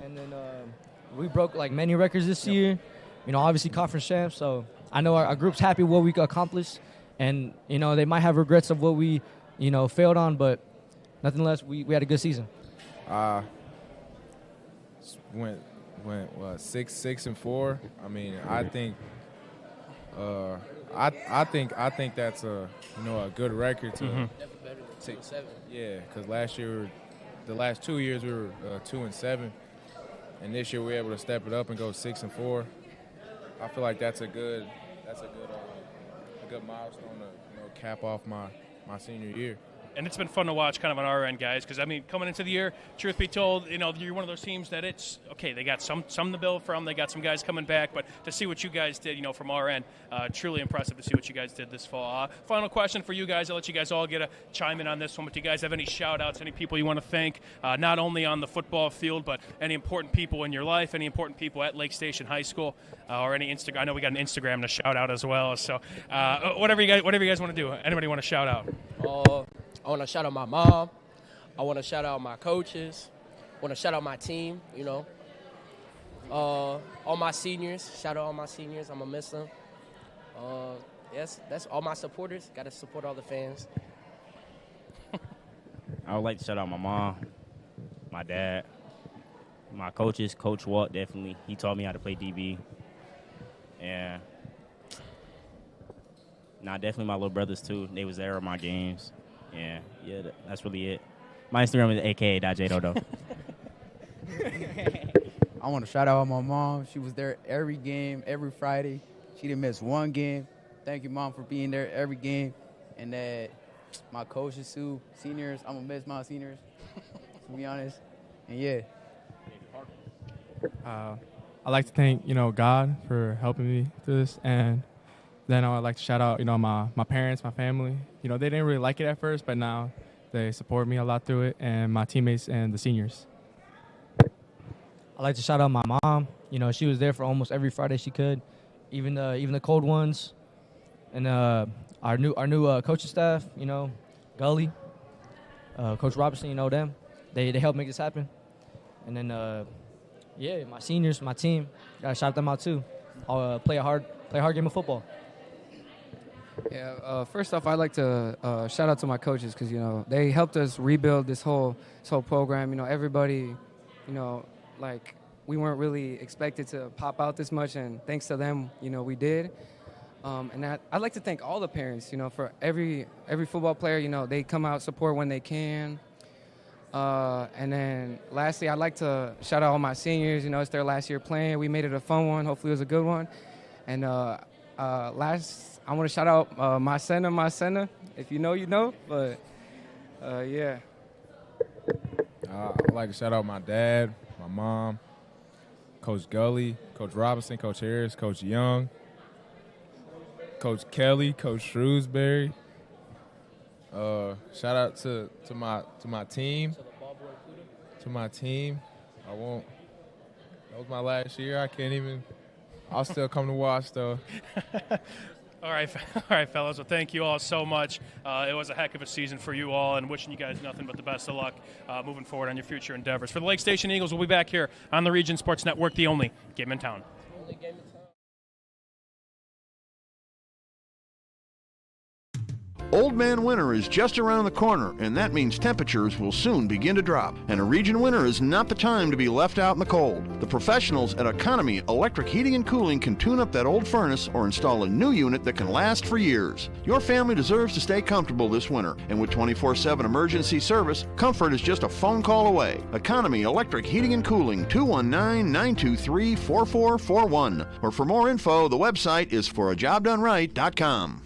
T: And then we broke many records this year. Obviously conference champs. So I know our group's happy with what we accomplished, and they might have regrets of what we failed on, but nothing less. We had a good season.
O: Went 6-4. I think I think that's a good record to.
P: Never better than 2-7.
O: Yeah, because the last 2 years we were 2-7, and this year we were able to step it up and go 6-4. I feel like that's a good milestone to cap off my senior year.
B: And it's been fun to watch kind of on our end, guys, because, I mean, coming into the year, truth be told, you're one of those teams that it's, okay, they got some to build from, they got some guys coming back, but to see what you guys did, from our end, truly impressive to see what you guys did this fall. Final question for you guys. I'll let you guys all get a chime in on this one, but do you guys have any shout-outs, any people you want to thank, not only on the football field, but any important people in your life, any important people at Lake Station High School, or any Instagram? I know we got an Instagram to shout out as well, so whatever you guys want to do. Anybody want to shout out?
P: I want to shout out my mom. I want to shout out my coaches. I want to shout out my team, all my seniors. Shout out all my seniors. I'm going to miss them. Yes, that's all my supporters. Got to support all the fans.
R: I would like to shout out my mom, my dad, my coaches. Coach Walt, definitely. He taught me how to play DB. And definitely my little brothers, too. They was there at my games. Yeah, that's really it. My Instagram is aka.jdodo.
Q: I want to shout out my mom. She was there every game, every Friday. She didn't miss one game. Thank you, Mom, for being there every game. And that my coaches, too, seniors. I'm going to miss my seniors, to be honest. And, yeah.
S: I'd like to thank, God for helping me through this. And then I would like to shout out, my parents, my family. They didn't really like it at first, but now they support me a lot through it, and my teammates and the seniors.
T: I'd like to shout out my mom. She was there for almost every Friday she could, even the cold ones. And our new coaching staff, Gully, Coach Robertson, them. They helped make this happen. And then, my seniors, my team, gotta shout them out too. I'll play a hard game of football.
U: Yeah, first off, I'd like to shout out to my coaches because, they helped us rebuild this whole program. Everybody, we weren't really expected to pop out this much, and thanks to them, we did. And I'd like to thank all the parents, for every football player, they come out, support when they can. And then lastly, I'd like to shout out all my seniors. It's their last year playing. We made it a fun one. Hopefully it was a good one. And last, I want to shout out my center. If you know, you know. But, yeah.
O: I'd like to shout out my dad, my mom, Coach Gully, Coach Robinson, Coach Harris, Coach Young, Coach Kelly, Coach Shrewsbury. Shout out to my team. To my team. That was my last year. I'll still come to watch though.
B: All right, fellas. Well, thank you all so much. It was a heck of a season for you all, and wishing you guys nothing but the best of luck moving forward on your future endeavors. For the Lake Station Eagles, we'll be back here on the Region Sports Network, the only game in town.
C: Old Man Winter is just around the corner, and that means temperatures will soon begin to drop. And a region winter is not the time to be left out in the cold. The professionals at Economy Electric Heating and Cooling can tune up that old furnace or install a new unit that can last for years. Your family deserves to stay comfortable this winter, and with 24/7 emergency service, comfort is just a phone call away. Economy Electric Heating and Cooling, 219-923-4441. Or for more info, the website is forajobdoneright.com.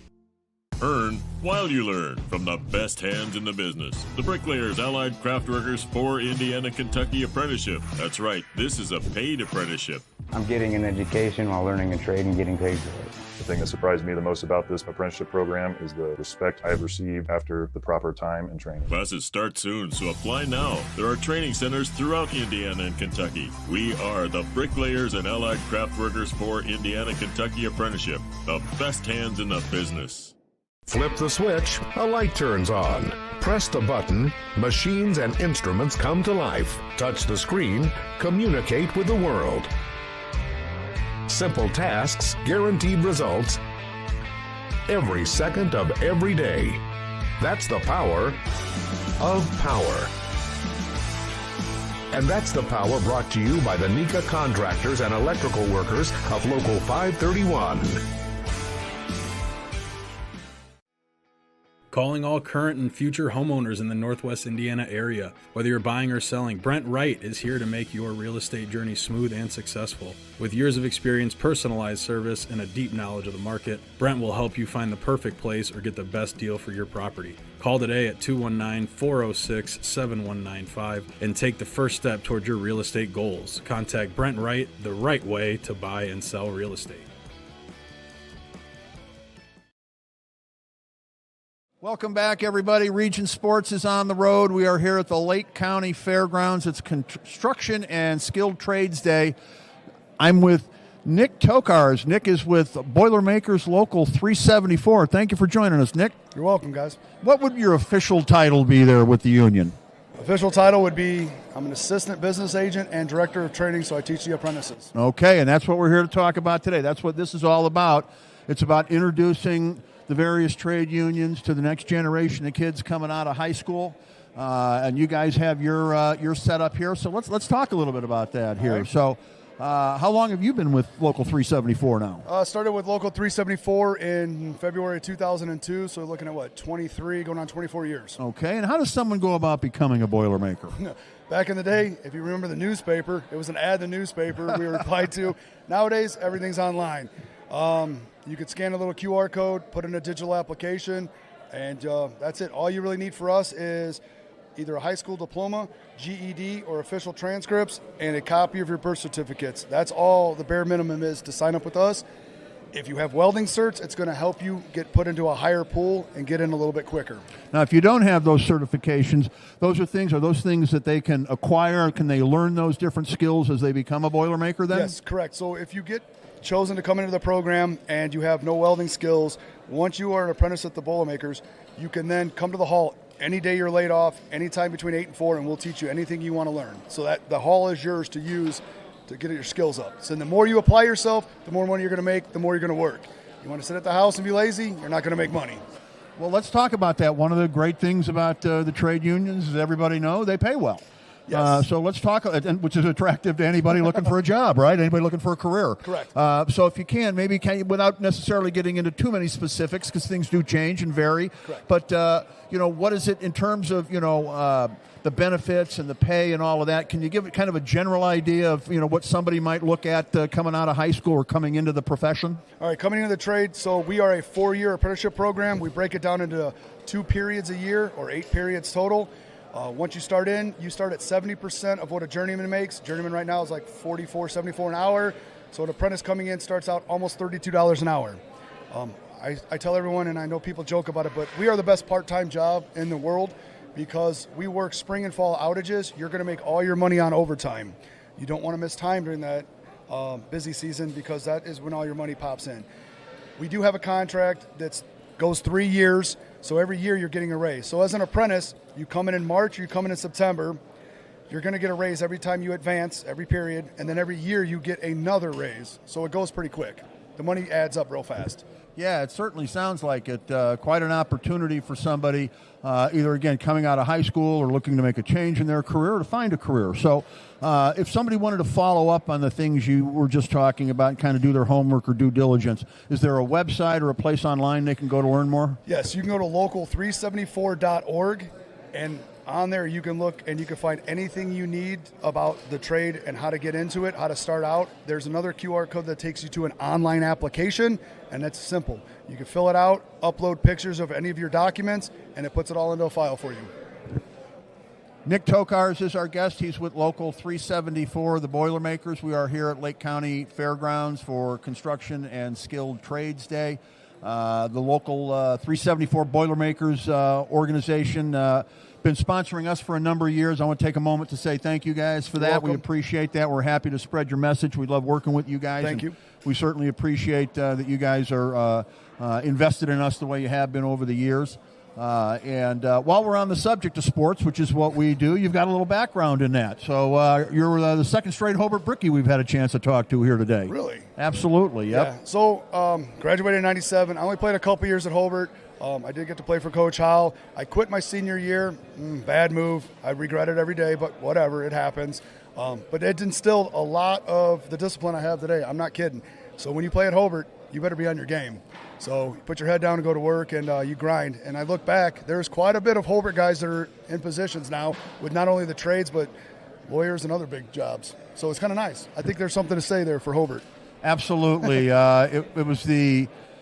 V: Earn while you learn from the best hands in the business. The Bricklayers Allied Craftworkers for Indiana Kentucky Apprenticeship. That's right, this is a paid apprenticeship.
W: I'm getting an education while learning a trade and getting paid for it.
X: The thing that surprised me the most about this apprenticeship program is the respect I have received after the proper time and training.
V: Classes start soon, so apply now. There are training centers throughout Indiana and Kentucky. We are the Bricklayers and Allied Craftworkers for Indiana Kentucky Apprenticeship. The best hands in the business.
Y: Flip the switch, a light turns on. Press the button, machines and instruments come to life. Touch the screen, communicate with the world. Simple tasks, guaranteed results, every second of every day. That's the power of power. And that's the power brought to you by the NECA contractors and electrical workers of Local 531.
A: Calling all current and future homeowners in the Northwest Indiana area. Whether you're buying or selling, Brent Wright is here to make your real estate journey smooth and successful. With years of experience, personalized service, and a deep knowledge of the market, Brent will help you find the perfect place or get the best deal for your property. Call today at 219-406-7195 and take the first step toward your real estate goals. Contact Brent Wright, the right way to buy and sell real estate.
C: Welcome back, everybody. Region Sports is on the road. We are here at the Lake County Fairgrounds. It's Construction and Skilled Trades Day. I'm with Nick Tokars. Nick is with Boilermakers Local 374. Thank you for joining us, Nick.
D: You're welcome, guys.
C: What would your official title be there with the union?
D: Official title would be I'm an assistant business agent and director of training, so I teach the apprentices.
C: Okay, and that's what we're here to talk about today. That's what this is all about. It's about introducing the various trade unions to the next generation of kids coming out of high school, and you guys have your setup here. So let's talk a little bit about that here. Right. So, how long have you been with Local 374 now?
D: Started with Local 374 in February 2002. So looking at 23, going on 24 years.
C: Okay, and how does someone go about becoming a Boilermaker?
D: Back in the day, if you remember the newspaper, it was an ad in the newspaper we replied to. Nowadays, everything's online. You could scan a little QR code, put in a digital application, and that's it. All you really need for us is either a high school diploma, GED, or official transcripts, and a copy of your birth certificates. That's all the bare minimum is to sign up with us. If you have welding certs, it's going to help you get put into a higher pool and get in a little bit quicker.
C: Now, if you don't have those certifications, are those things that they can acquire? Can they learn those different skills as they become a Boilermaker then?
D: Yes, correct. So if you get chosen to come into the program and you have no welding skills, once you are an apprentice at the Boilermakers, you can then come to the hall any day you're laid off, anytime between 8 and 4, and we'll teach you anything you want to learn. So that the hall is yours to use to get your skills up. So the more you apply yourself, the more money you're going to make, the more you're going to work. You want to sit at the house and be lazy, you're not going to make money.
C: Well, let's talk about that. One of the great things about the trade unions, as everybody knows, they pay well.
D: Yes.
C: So let's talk, which is attractive to anybody looking for a job, right? Anybody looking for a career.
D: Correct.
C: So if you can, without necessarily getting into too many specifics, because things do change and vary.
D: Correct.
C: But, what is it in terms of, the benefits and the pay and all of that? Can you give it kind of a general idea of, what somebody might look at coming out of high school or coming into the profession?
D: All right, coming into the trade, so we are a 4-year apprenticeship program. We break it down into 2 periods a year, or 8 periods total. Once you start at 70% of what a journeyman makes. Journeyman right now is like $44.74 an hour. So an apprentice coming in starts out almost $32 an hour. I tell everyone, and I know people joke about it, but we are the best part-time job in the world because we work spring and fall outages. You're going to make all your money on overtime. You don't want to miss time during that busy season because that is when all your money pops in. We do have a contract that goes 3 years, so every year you're getting a raise. So as an apprentice, you come in March, you come in September, you're going to get a raise every time you advance, every period, and then every year you get another raise. So it goes pretty quick. The money adds up real fast.
C: Yeah, it certainly sounds like it. Quite an opportunity for somebody, either, again, coming out of high school or looking to make a change in their career or to find a career. So if somebody wanted to follow up on the things you were just talking about and kind of do their homework or due diligence, is there a website or a place online they can go to learn more?
D: Yes, you can go to local374.org, and on there you can look and you can find anything you need about the trade and how to get into it, how to start out. There's another QR code that takes you to an online application, and that's simple. You can fill it out, upload pictures of any of your documents, and it puts it all into a file for you.
C: Nick Tokars is our guest. He's with Local 374, the Boilermakers. We are here at Lake County Fairgrounds for Construction and Skilled Trades Day. The Local 374 Boilermakers organization been sponsoring us for a number of years. I want to take a moment to say thank you guys for that.
D: You're welcome.
C: We appreciate that. We're happy to spread your message. We love working with you guys.
D: Thank you.
C: We certainly appreciate that you guys are invested in us the way you have been over the years. And while we're on the subject of sports, which is what we do, you've got a little background in that. So you're the second straight Hobart Brickie we've had a chance to talk to here today.
D: Really?
C: Absolutely, yep.
D: Yeah. So graduated in 97. I only played a couple years at Hobart. I did get to play for Coach Howell. I quit my senior year. Bad move. I regret it every day, but whatever, it happens. But it instilled a lot of the discipline I have today. I'm not kidding. So when you play at Hobart, you better be on your game. So you put your head down and go to work, and you grind. And I look back, there's quite a bit of Hobart guys that are in positions now with not only the trades, but lawyers and other big jobs. So it's kind of nice. I think there's something to say there for Hobart.
E: Absolutely. It was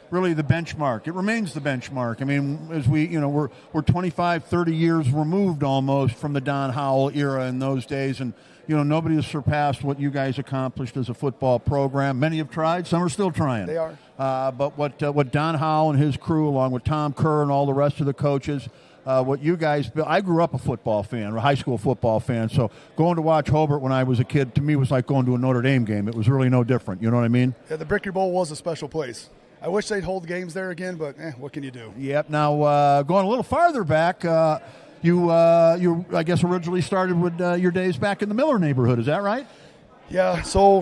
E: really the benchmark. It remains the benchmark. I mean, as we're 25, 30 years removed almost from the Don Howell era in those days, and nobody has surpassed what you guys accomplished as a football program. Many have tried, some are still trying.
D: They are.
E: But what Don Howell and his crew, along with Tom Kerr and all the rest of the coaches, what you guys built. I grew up a football fan, a high school football fan, so going to watch Hobart when I was a kid, to me, was like going to a Notre Dame game. It was really no different. You know what I mean?
D: Yeah, the Brickley Bowl was a special place. I wish they'd hold games there again, but what can you do?
E: Yep. Now, going a little farther back, you I guess originally started with your days back in the Miller neighborhood. Is that right?
D: Yeah. So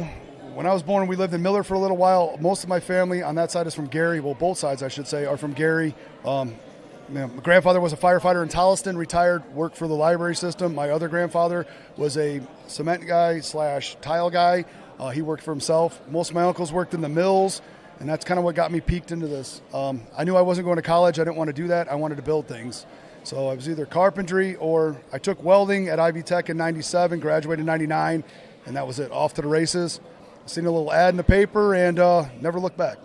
D: when I was born, we lived in Miller for a little while. Most of my family on that side is from Gary. Well, both sides, I should say, are from Gary. My grandfather was a firefighter in Tolliston, retired, worked for the library system. My other grandfather was a cement guy / tile guy. He worked for himself. Most of my uncles worked in the mills, and that's kind of what got me peaked into this. I knew I wasn't going to college. I didn't want to do that. I wanted to build things. So I was either carpentry or I took welding at Ivy Tech in 97, graduated in 99, and that was it. Off to the races. Seen a little ad in the paper and never looked back.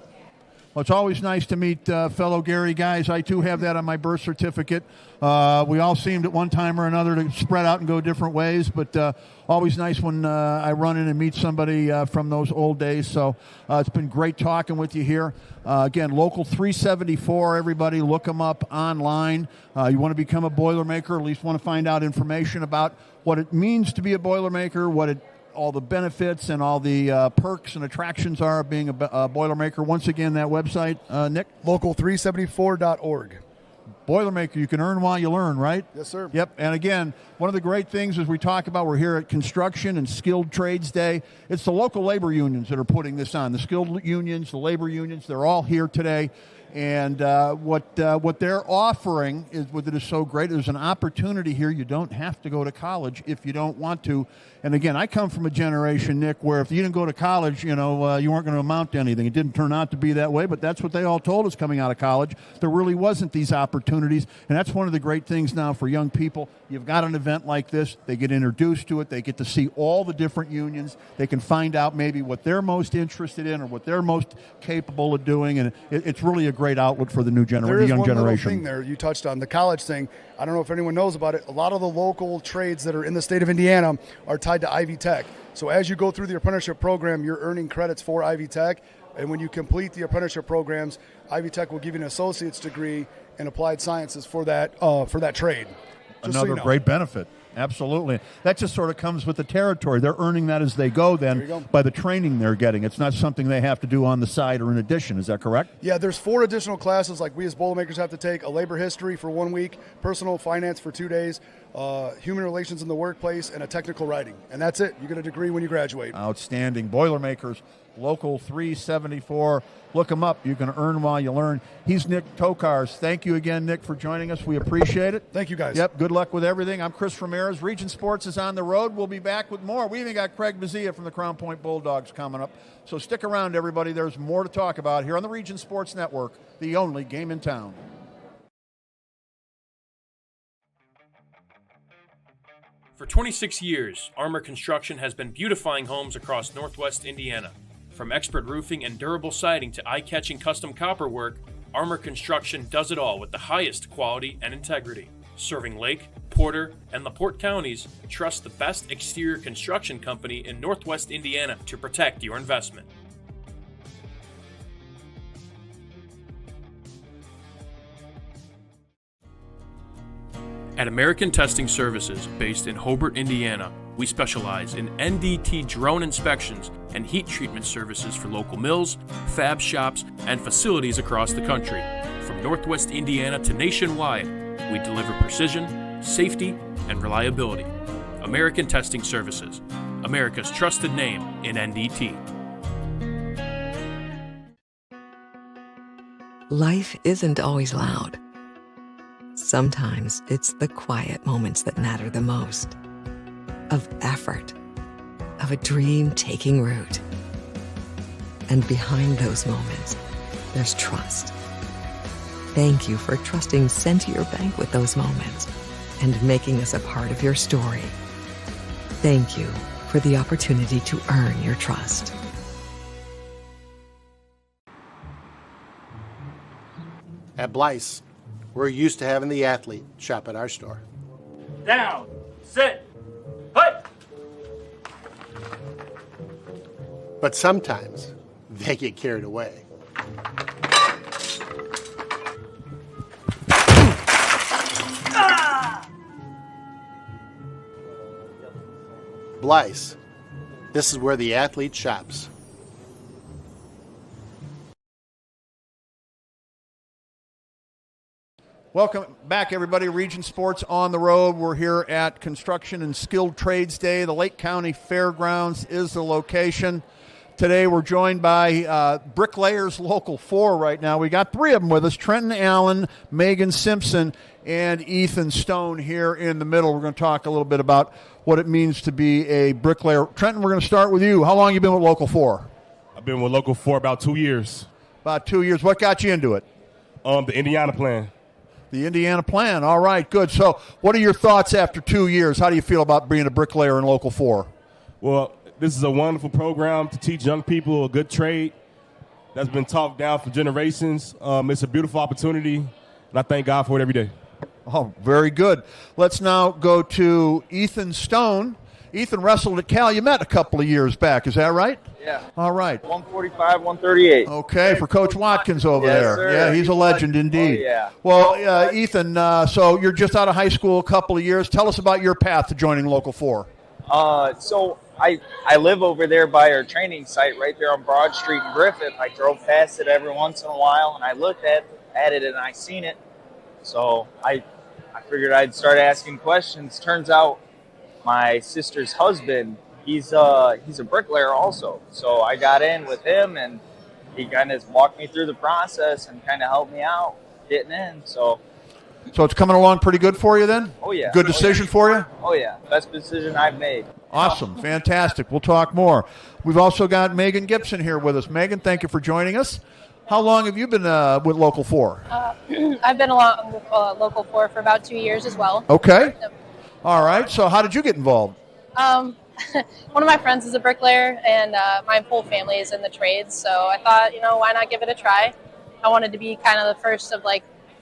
E: Well, it's always nice to meet fellow Gary guys. I, too, have that on my birth certificate. We all seemed at one time or another to spread out and go different ways, but always nice when I run in and meet somebody from those old days. So it's been great talking with you here. Again, Local 374, everybody, look them up online. You want to become a Boilermaker, at least want to find out information about what it means to be a Boilermaker, all the benefits and all the perks and attractions are of being a Boilermaker. Once again, that website, Nick?
D: Local374.org.
E: Boilermaker, you can earn while you learn, right?
D: Yes, sir.
E: Yep. And again, one of the great things as we talk about, we're here at Construction and Skilled Trades Day. It's the local labor unions that are putting this on. The skilled unions, the labor unions, they're all here today. And what they're offering is what is so great. There's an opportunity here. You don't have to go to college if you don't want to. And again, I come from a generation, Nick, where if you didn't go to college, you weren't going to amount to anything. It didn't turn out to be that way, but that's what they all told us coming out of college. There really wasn't these opportunities, and that's one of the great things now for young people. You've got an event like this. They get introduced to it. They get to see all the different unions. They can find out maybe what they're most interested in or what they're most capable of doing, and it's really a great outlet for the young generation.
D: There is one little thing there you touched on, the college thing. I don't know if anyone knows about it. A lot of the local trades that are in the state of Indiana are tied to Ivy Tech. So as you go through the apprenticeship program, you're earning credits for Ivy Tech. And when you complete the apprenticeship programs, Ivy Tech will give you an associate's degree in applied sciences for that trade. Just
E: another great benefit. Absolutely. That just sort of comes with the territory. They're earning that as they go then by the training they're getting. It's not something they have to do on the side or in addition. Is that correct?
D: Yeah, there's 4 additional classes like we as Boilermakers have to take: a labor history for 1 week, personal finance for 2 days, human relations in the workplace, and a technical writing. And that's it. You get a degree when you graduate.
E: Outstanding. Boilermakers, Local 374. Look them up. You can earn while you learn. He's Nick Tokars. Thank you again, Nick, for joining us. We appreciate it.
D: Thank you, guys.
E: Yep, good luck with everything. I'm Chris Ramirez. Region Sports is on the road. We'll be back with more. We even got Craig Mazzia from the Crown Point Bulldogs coming up. So stick around, everybody. There's more to talk about here on the Region Sports Network, the only game in town.
N: For 26 years, Armor Construction has been beautifying homes across Northwest Indiana. From expert roofing and durable siding to eye-catching custom copper work, Armor Construction does it all with the highest quality and integrity. Serving Lake, Porter, and LaPorte counties, trust the best exterior construction company in Northwest Indiana to protect your investment. At American Testing Services, based in Hobart, Indiana, we specialize in NDT drone inspections and heat treatment services for local mills, fab shops, and facilities across the country. From Northwest Indiana to nationwide, we deliver precision, safety, and reliability. American Testing Services, America's trusted name in NDT.
F: Life isn't always loud. Sometimes it's the quiet moments that matter the most. Of effort, of a dream taking root. And behind those moments, there's trust. Thank you for trusting Centier Bank with those moments and making us a part of your story. Thank you for the opportunity to earn your trust.
G: At Blyce, we're used to having the athlete shop at our store.
H: Down, sit, put.
G: But sometimes they get carried away. Blyce, this is where the athlete shops.
E: Welcome back, everybody. Region Sports on the road. We're here at Construction and Skilled Trades Day. The Lake County Fairgrounds is the location. Today we're joined by Bricklayers Local 4 right now. We got three of them with us, Trenton Allen, Megan Simpson, and Ethan Stone here in the middle. We're going to talk a little bit about what it means to be a bricklayer. Trenton, we're going to start with you. How long have you been with Local 4?
I: I've been with Local 4 about 2 years.
E: About 2 years. What got you into it?
I: The Indiana plan.
E: The Indiana plan. All right, good. So what are your thoughts after 2 years? How do you feel about being a bricklayer in Local 4?
I: Well, this is a wonderful program to teach young people a good trade that's been taught down for generations. It's a beautiful opportunity, and I thank God for it every day.
E: Oh, very good. Let's now go to Ethan Stone. Ethan wrestled at Calumet a couple of years back. Is that right?
J: Yeah.
E: All right.
J: 145, 138.
E: Okay, for Coach Watkins over
J: Yes,
E: there.
J: sir.
E: Yeah, he's a legend indeed.
J: Oh, yeah.
E: Well, Ethan, so you're just out of high school a couple of years. Tell us about your path to joining Local 4.
J: So I live over there by our training site right there on Broad Street in Griffith. I drove past it every once in a while, and I looked at it, and I seen it. So I figured I'd start asking questions. Turns out my sister's husband, he's a bricklayer also. So I got in with him, and he kind of walked me through the process and kind of helped me out getting in. So
E: it's coming along pretty good for you then?
J: Oh, yeah.
E: Good decision for you?
J: Oh, yeah. Best decision I've made.
E: Awesome. Fantastic. We'll talk more. We've also got Megan Gibson here with us. Megan, thank you for joining us. How long have you been with Local 4?
K: I've been along with Local 4 for about 2 years as well.
E: Okay.
K: Yep.
E: All right. So how did you get involved?
K: One of my friends is a bricklayer, and my whole family is in the trades. So I thought, why not give it a try? I wanted to be kind of the first of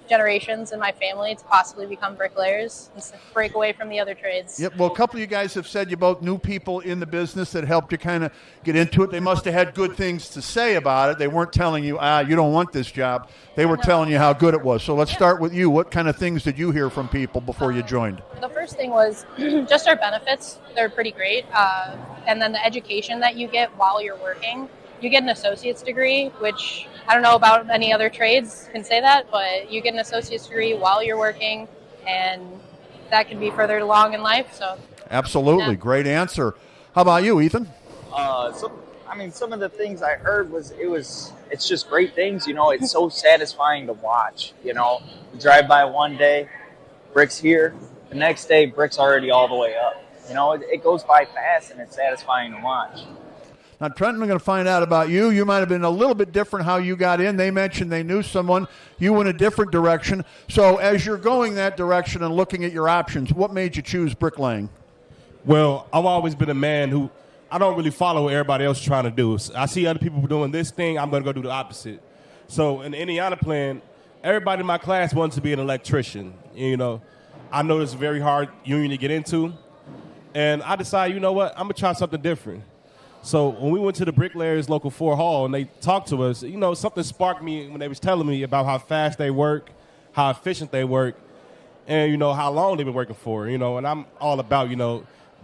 K: generations in my family to possibly become bricklayers and break away from the other trades.
E: Yep. Well, a couple of you guys have said you both knew people in the business that helped you kind of get into it. They must have had good things to say about it. They weren't telling you, you don't want this job. They were telling you how good it was. So let's start with you. What kind of things did you hear from people before you joined?
K: The first thing was just our benefits. They're pretty great. And then the education that you get while you're working. You get an associate's degree, which I don't know about any other trades can say that, but you get an associate's degree while you're working, and that can be furthered along in life. So
E: absolutely. Yeah. Great answer. How about you, Ethan?
J: Some of the things I heard it's just great things. It's so satisfying to watch. You drive by one day, bricks here, the next day, bricks already all the way up. It goes by fast, and it's satisfying to watch.
E: Now, Trenton, we're going to find out about you. You might have been a little bit different how you got in. They mentioned they knew someone. You went a different direction. So as you're going that direction and looking at your options, what made you choose bricklaying?
I: Well, I've always been a man who I don't really follow what everybody else is trying to do. I see other people doing this thing, I'm going to go do the opposite. So in the Indiana plan, everybody in my class wants to be an electrician. I know it's a very hard union to get into. And I decided, you know what, I'm going to try something different. So when we went to the Bricklayers Local 4 Hall and they talked to us, something sparked me when they was telling me about how fast they work, how efficient they work, and, how long they've been working for. And I'm all about,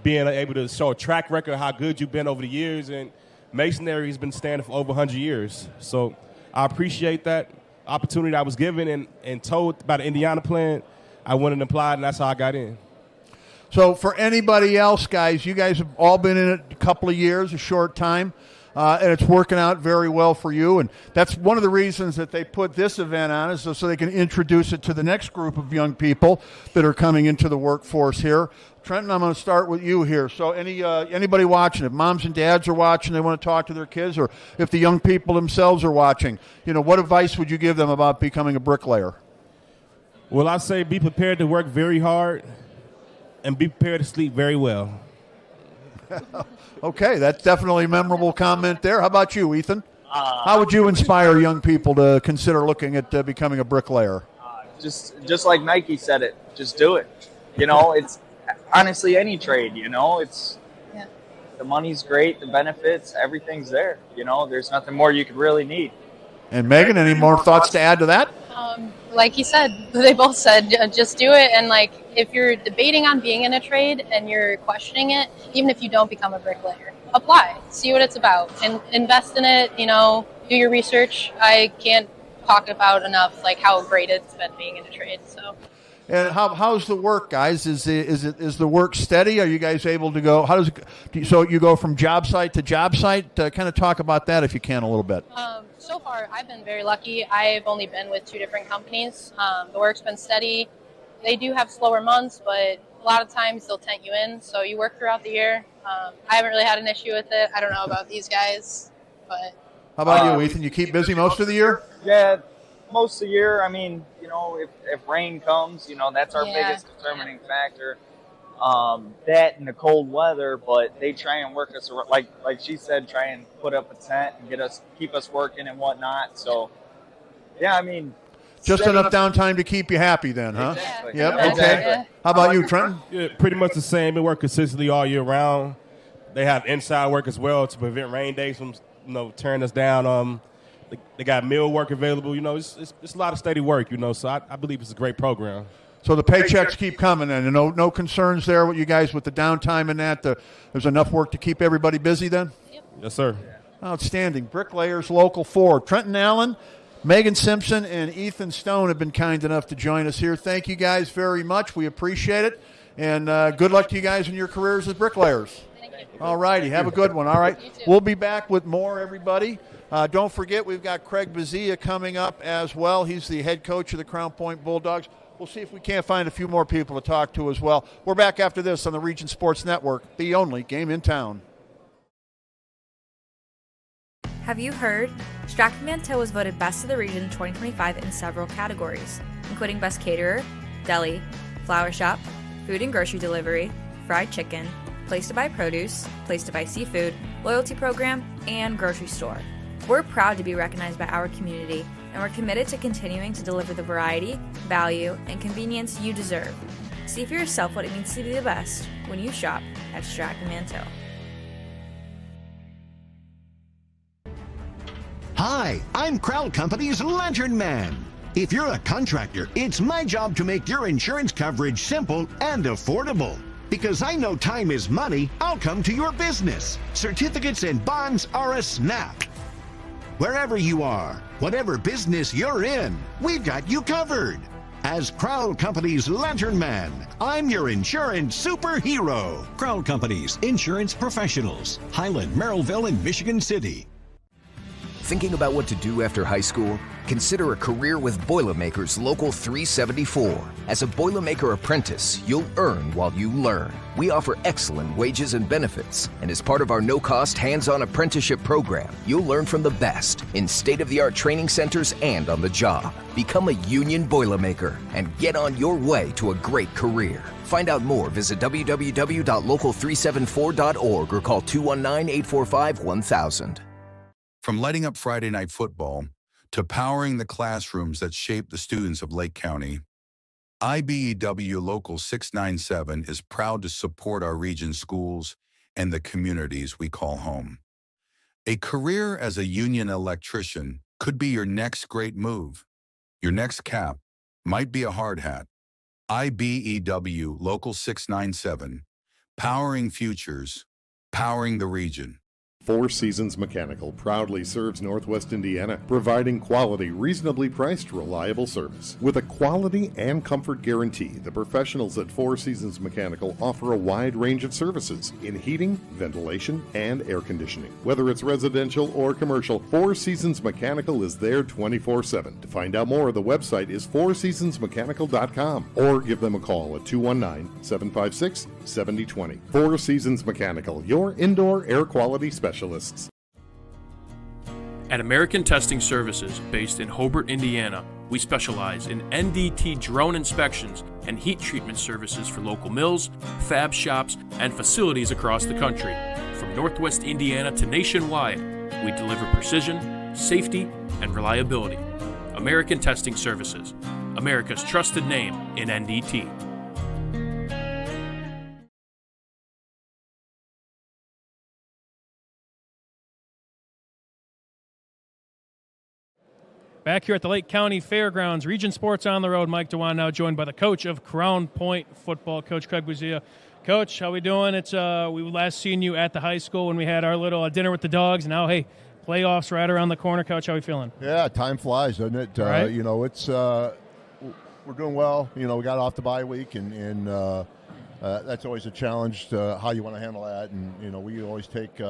I: being able to show a track record of how good you've been over the years. And masonry has been standing for over 100 years. So I appreciate that opportunity I was given and told about the Indiana plan. I went and applied, and that's how I got in.
E: So for anybody else, guys, you guys have all been in it a couple of years, a short time. and it's working out very well for you. And that's one of the reasons that they put this event on, is so they can introduce it to the next group of young people that are coming into the workforce here. Trenton, I'm going to start with you here. So anybody watching, if moms and dads are watching, they want to talk to their kids, or if the young people themselves are watching, what advice would you give them about becoming a bricklayer?
I: Well, I say be prepared to work very hard and be prepared to sleep very well.
E: Okay, that's definitely a memorable comment there. How about you, Ethan? How would you inspire young people to consider looking at becoming a bricklayer?
J: Just like Nike said it, just do it. It's honestly any trade, it's the money's great, the benefits, everything's there. There's nothing more you could really need.
E: And Megan, any more thoughts to add to that?
K: Like you said, they both said, just do it. And if you're debating on being in a trade and you're questioning it, even if you don't become a bricklayer, apply, see what it's about, and invest in it. Do your research. I can't talk about enough how great it's been being in a trade. So.
E: And how's the work, guys? Is the work steady? Are you guys able to go? So you go from job site to job site? Kind of talk about that if you can a little bit.
K: So far, I've been very lucky. I've only been with 2 different companies. The work's been steady. They do have slower months, but a lot of times they'll tent you in, so you work throughout the year. I haven't really had an issue with it. I don't know about these guys, but.
E: How about you, Ethan? You keep busy most of the year?
J: Yeah, most of the year. I mean, if rain comes, that's our biggest determining factor. That and the cold weather, but they try and work us like she said, try and put up a tent and keep us working and whatnot. So, yeah, I mean,
E: just enough downtime to keep you happy, then, huh?
J: Exactly.
E: Yep.
J: Exactly.
E: Okay. How about you, Trenton?
I: Yeah, pretty much the same. They work consistently all year round. They have inside work as well to prevent rain days from tearing us down. They got meal work available. It's a lot of steady work. So I believe it's a great program.
E: So the paychecks keep coming, and no concerns there with you guys with the downtime and that. There's enough work to keep everybody busy then?
K: Yep.
I: Yes, sir.
E: Outstanding. Bricklayers Local 4. Trenton Allen, Megan Simpson, and Ethan Stone have been kind enough to join us here. Thank you guys very much. We appreciate it. And good luck to you guys in your careers as bricklayers. All righty. Have a good one. All right. We'll be back with more, everybody. Don't forget, we've got Craig Bazia coming up as well. He's the head coach of the Crown Point Bulldogs. We'll see if we can't find a few more people to talk to as well. We're back after this on the Region Sports Network, the only game in town.
L: Have you heard? Stratton-Manteau was voted Best of the Region 2025 in several categories, including Best Caterer, Deli, Flower Shop, Food and Grocery Delivery, Fried Chicken, Place to Buy Produce, Place to Buy Seafood, Loyalty Program, and Grocery Store. We're proud to be recognized by our community, and we're committed to continuing to deliver the variety, value, and convenience you deserve. See for yourself what it means to be the best when you shop at Stratton-Manteau.
M: Hi, I'm Crown Company's Lantern Man. If you're a contractor, it's my job to make your insurance coverage simple and affordable. Because I know time is money, I'll come to your business. Certificates and bonds are a snap. Wherever you are, whatever business you're in, we've got you covered. As Crown Company's Lantern Man, I'm your insurance superhero.
P: Crown Company's Insurance Professionals, Highland, Merrillville, and Michigan City.
Q: Thinking about what to do after high school? Consider a career with Boilermakers Local 374. As a Boilermaker apprentice, you'll earn while you learn. We offer excellent wages and benefits, and as part of our no-cost hands-on apprenticeship program, you'll learn from the best in state-of-the-art training centers and on the job. Become a union Boilermaker and get on your way to a great career. Find out more, visit www.local374.org or call 219-845-1000.
R: From lighting up Friday Night Football to powering the classrooms that shape the students of Lake County, IBEW Local 697 is proud to support our region's schools and the communities we call home. A career as a union electrician could be your next great move. Your next cap might be a hard hat. IBEW Local 697, powering futures, powering the region.
Y: Four Seasons Mechanical proudly serves Northwest Indiana, providing quality, reasonably priced, reliable service. With a quality and comfort guarantee, the professionals at Four Seasons Mechanical offer a wide range of services in heating, ventilation, and air conditioning. Whether it's residential or commercial, Four Seasons Mechanical is there 24/7. To find out more, the website is fourseasonsmechanical.com or give them a call at 219-756-7020. Four Seasons Mechanical, your indoor air quality specialist.
N: At American Testing Services, based in Hobart, Indiana, we specialize in NDT drone inspections and heat treatment services for local mills, fab shops, and facilities across the country. From Northwest Indiana to nationwide, we deliver precision, safety, and reliability. American Testing Services, America's trusted name in NDT.
B: Back here at the Lake County Fairgrounds, Region Sports on the Road. Mike DeWan now joined by the coach of Crown Point football, Coach Craig Buzia. Coach, how we doing? It's we last seen you at the high school when we had our little dinner with the dogs. Now, hey, playoffs right around the corner. Coach, how we feeling?
E: Yeah, time flies, doesn't it?
B: Right.
E: You know, it's we're doing well. You know, we got off the bye week, and that's always a challenge to how you want to handle that. And you know, we always take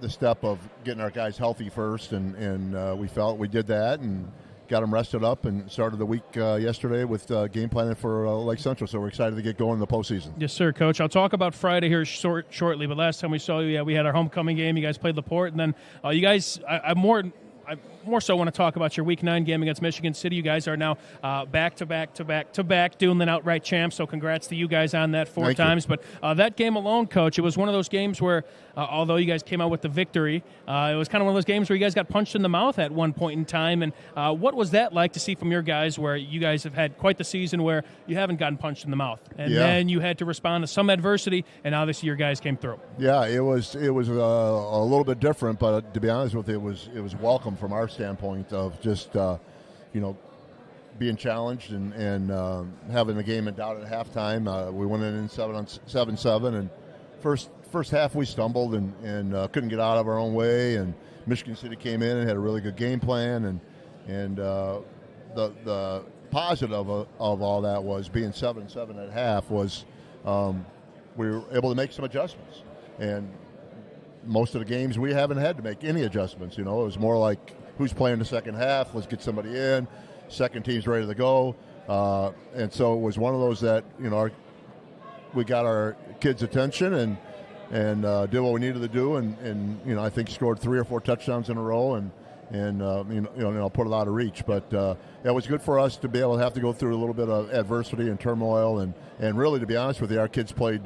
E: the step of getting our guys healthy first, and we felt we did that and got them rested up and started the week yesterday with game planning for Lake Central. So we're excited to get going in the postseason.
B: Yes, sir, Coach. I'll talk about Friday here shortly, but last time we saw you, we had our homecoming game. You guys played LaPorte, and then you guys, I more so want to talk about your Week 9 game against Michigan City. You guys are now back-to-back doing an outright champ, so congrats to you guys on that four times. But that game alone, Coach, it was one of those games where, although you guys came out with the victory, it was kind of one of those games where you guys got punched in the mouth at one point in time. And what was that like to see from your guys, where you guys have had quite the season where you haven't gotten punched in the mouth, and then you had to respond to some adversity, and obviously your guys came through? Yeah,
E: it was a little bit different, but to be honest with you, it was welcome from our standpoint of just being challenged and having the game in doubt at halftime. We went in 7-7, and first half we stumbled and couldn't get out of our own way, and Michigan City came in and had a really good game plan, and the positive of all that was being 7-7 at half was we were able to make some adjustments, and most of the games we haven't had to make any adjustments. You know, it was more like, who's playing the second half? Let's get somebody in. Second team's ready to go. And so it was one of those that, you know, we got our kids' attention and did what we needed to do. And you know, I think scored 3 or 4 touchdowns in a row and put a lot of reach. But it was good for us to be able to have to go through a little bit of adversity and turmoil. And really, to be honest with you, our kids played,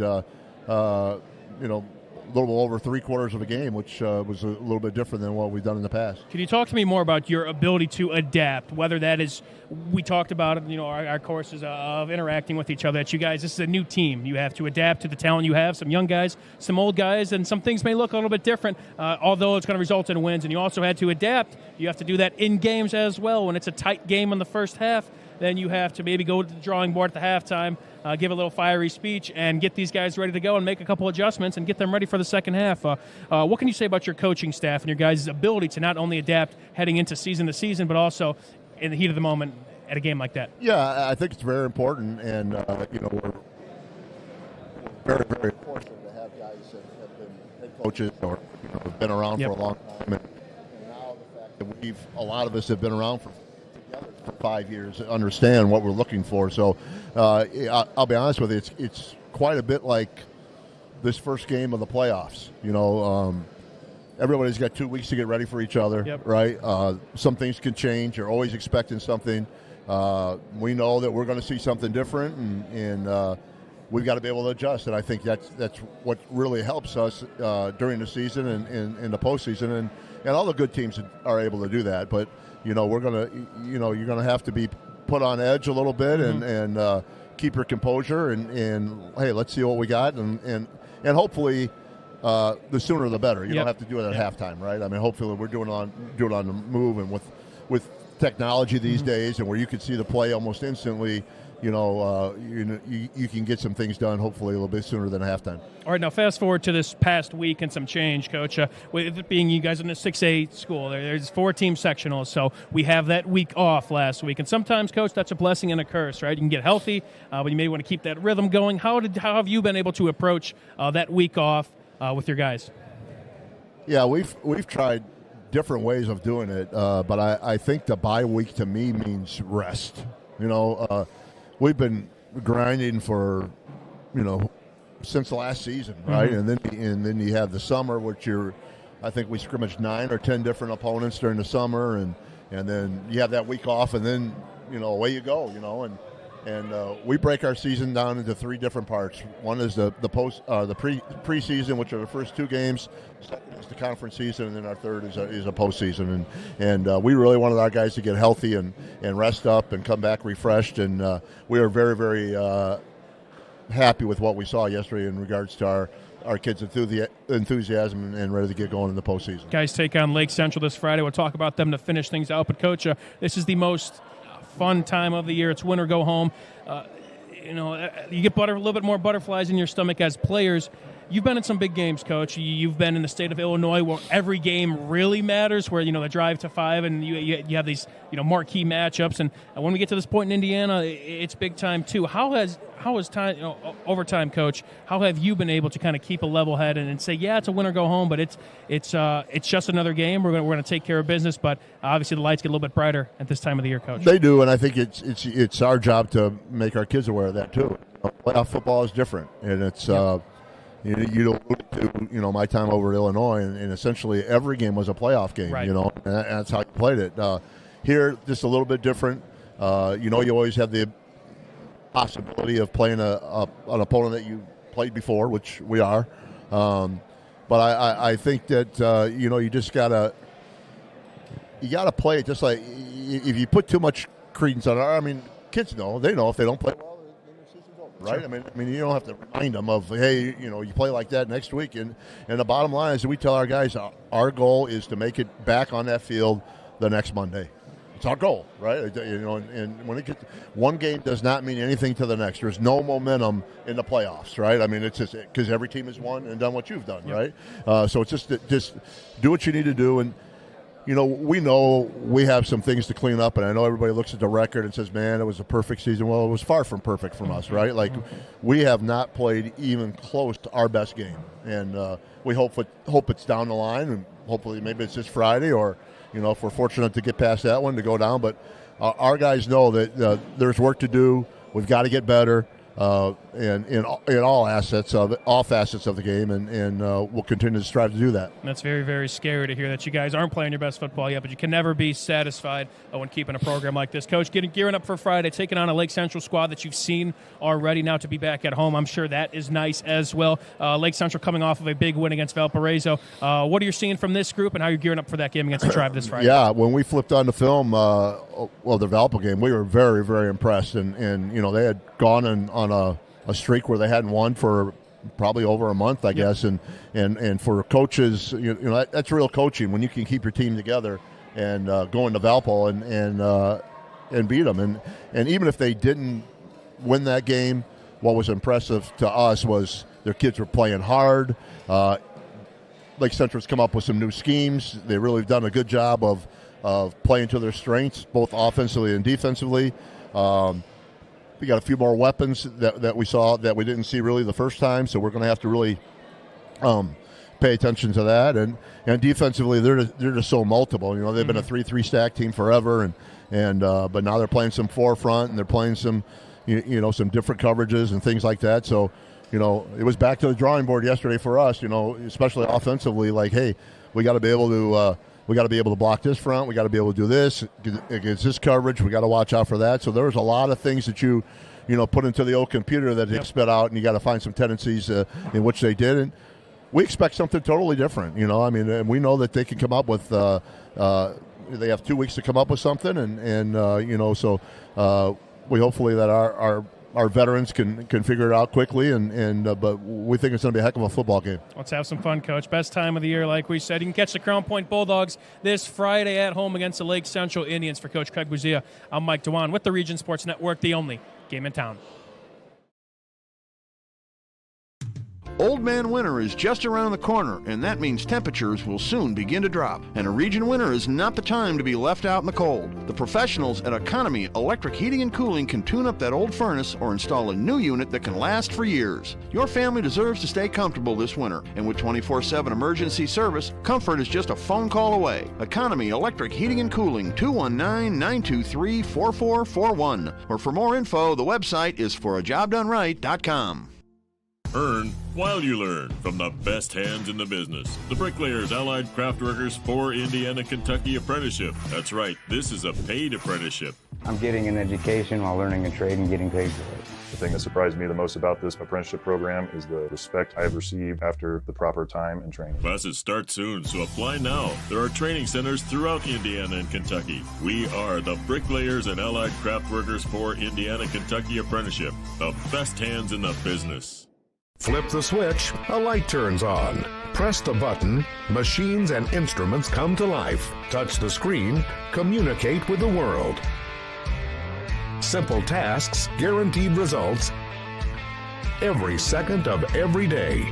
E: a little over 3/4 of a game, which was a little bit different than what we've done in the past.
B: Can you talk to me more about your ability to adapt, whether that is, we talked about it, you know, our courses of interacting with each other, that you guys, this is a new team. You have to adapt to the talent you have, some young guys, some old guys, and some things may look a little bit different, although it's going to result in wins. And you also had to adapt. You have to do that in games as well. When it's a tight game in the first half, then you have to maybe go to the drawing board at the halftime, give a little fiery speech, and get these guys ready to go and make a couple adjustments and get them ready for the second half. What can you say about your coaching staff and your guys' ability to not only adapt heading into season to season, but also in the heat of the moment at a game like that?
E: Yeah, I think it's very important, and we're very, very fortunate to have guys that have been head coaches or have been around for a long time. And now the fact that a lot of us have been around for 5 years, understand what we're looking for. So I'll be honest with you, it's quite a bit like this first game of the playoffs. You know, everybody's got 2 weeks to get ready for each other, right? Some things can change. You're always expecting something. We know that we're going to see something different, and we've got to be able to adjust. And I think that's what really helps us during the season and in the postseason. And all the good teams are able to do that. But you're gonna have to be put on edge a little bit and keep your composure and hey, let's see what we got and hopefully the sooner the better. You don't have to do it at halftime, right? I mean, hopefully we're doing it on the move, and with technology these days, and where you can see the play almost instantly. you can get some things done hopefully a little bit sooner than halftime.
B: All right, now fast forward to this past week and some change, Coach. With it being you guys in a 6A school, there's 4-team sectionals, so we have that week off last week. And sometimes, Coach, that's a blessing and a curse, right? You can get healthy, but you may want to keep that rhythm going. How have you been able to approach that week off with your guys?
E: Yeah, we've tried different ways of doing it, but I think the bye week to me means rest. We've been grinding for, since the last season, right?
B: Mm-hmm.
E: And then you have the summer, which I think we scrimmaged 9 or 10 different opponents during the summer, and then you have that week off, and then away you go, and we break our season down into 3 different parts. One is the preseason, which are the first 2 games. Second is the conference season, and then our third is a postseason. And we really wanted our guys to get healthy and rest up and come back refreshed. And we are very, very happy with what we saw yesterday in regards to our kids' enthusiasm and ready to get going in the postseason.
B: Guys take on Lake Central this Friday. We'll talk about them to finish things out. But, Coach, this is the most fun time of the year. It's win or go home. You get a little bit more butterflies in your stomach as players. You've been in some big games, Coach. You've been in the state of Illinois where every game really matters, where, the drive to 5 and you have these, marquee matchups. And when we get to this point in Indiana, it's big time too. How has time, over time, Coach, how have you been able to kind of keep a level head and say, yeah, it's a win or go home, but it's just another game. We're going to take care of business, but obviously the lights get a little bit brighter at this time of the year, Coach.
E: They do, and I think it's our job to make our kids aware of that too. Playoff football is different, and it's you alluded to my time over at Illinois, and essentially every game was a playoff game,
B: right.
E: And that's how you played it. Here, just a little bit different. You always have the possibility of playing an opponent that you played before, which we are. But I think that you just gotta play it just like if you put too much credence on it. I mean, kids know if they don't play well, then the season's over, right? Sure. I mean, you don't have to remind them of, hey, you play like that next week. And the bottom line is we tell our guys our goal is to make it back on that field the next Monday. It's our goal, right? And when it gets, one game does not mean anything to the next. There's no momentum in the playoffs, right? I mean, it's just because every team has won and done what you've done, right? So it's just do what you need to do. And we know we have some things to clean up, and I know everybody looks at the record and says, man, it was a perfect season. Well, it was far from perfect from us, right? Like, we have not played even close to our best game. And we hope it's down the line, and hopefully maybe it's this Friday, or, if we're fortunate to get past that one, to go down. But our guys know that there's work to do. We've got to get better. And in all facets of the game, and we'll continue to strive to do that.
B: That's very, very scary to hear that you guys aren't playing your best football yet, but you can never be satisfied when keeping a program like this. Coach, gearing up for Friday, taking on a Lake Central squad that you've seen already. Now to be back at home, I'm sure that is nice as well. Lake Central coming off of a big win against Valparaiso. What are you seeing from this group, and how you're gearing up for that game against the Tribe this Friday?
E: Yeah, when we flipped on the film, the Valpo game, we were very, very impressed, and they had gone on a streak where they hadn't won for probably over a month, I guess, and for coaches, that's real coaching when you can keep your team together and go into Valpo and beat them, and even if they didn't win that game, what was impressive to us was their kids were playing hard. Lake Central's come up with some new schemes. They really have done a good job of playing to their strengths, both offensively and defensively. We got a few more weapons that we saw that we didn't see really the first time, so we're going to have to really pay attention to that. And defensively, they're just so multiple. They've been a 3-3 stack team forever, but now they're playing some forefront, and they're playing some some different coverages and things like that. So it was back to the drawing board yesterday for us. Especially offensively, like, hey, we got to be able to block this front. We got to be able to do this against this coverage. We got to watch out for that. So there was a lot of things that you put into the old computer that they spit out, and you got to find some tendencies in which they did. And we expect something totally different. And we know that they can come up with. They have 2 weeks to come up with something, and so we hopefully that our veterans can figure it out quickly, but we think it's going to be a heck of a football game.
B: Let's have some fun, Coach. Best time of the year, like we said. You can catch the Crown Point Bulldogs this Friday at home against the Lake Central Indians. For Coach Craig Buzia, I'm Mike Dewan with the Region Sports Network, the only game in town.
C: Old Man Winter is just around the corner, and that means temperatures will soon begin to drop. And a region winter is not the time to be left out in the cold. The professionals at Economy Electric Heating and Cooling can tune up that old furnace or install a new unit that can last for years. Your family deserves to stay comfortable this winter, and with 24/7 emergency service, comfort is just a phone call away. Economy Electric Heating and Cooling, 219-923-4441. Or for more info, the website is forajobdoneright.com.
V: Earn while you learn from the best hands in the business. The Bricklayers Allied Craftworkers for Indiana, Kentucky Apprenticeship. That's right, this is a paid apprenticeship.
O: I'm getting an education while learning a trade and getting paid for it.
X: The thing that surprised me the most about this apprenticeship program is the respect I have received after the proper time and training.
V: Classes start soon, so apply now. There are training centers throughout Indiana and Kentucky. We are the Bricklayers and Allied Craftworkers for Indiana, Kentucky Apprenticeship. The best hands in the business.
S: Flip the switch, a light turns on. Press the button, machines and instruments come to life. Touch the screen, communicate with the world. Simple tasks, guaranteed results, every second of every day.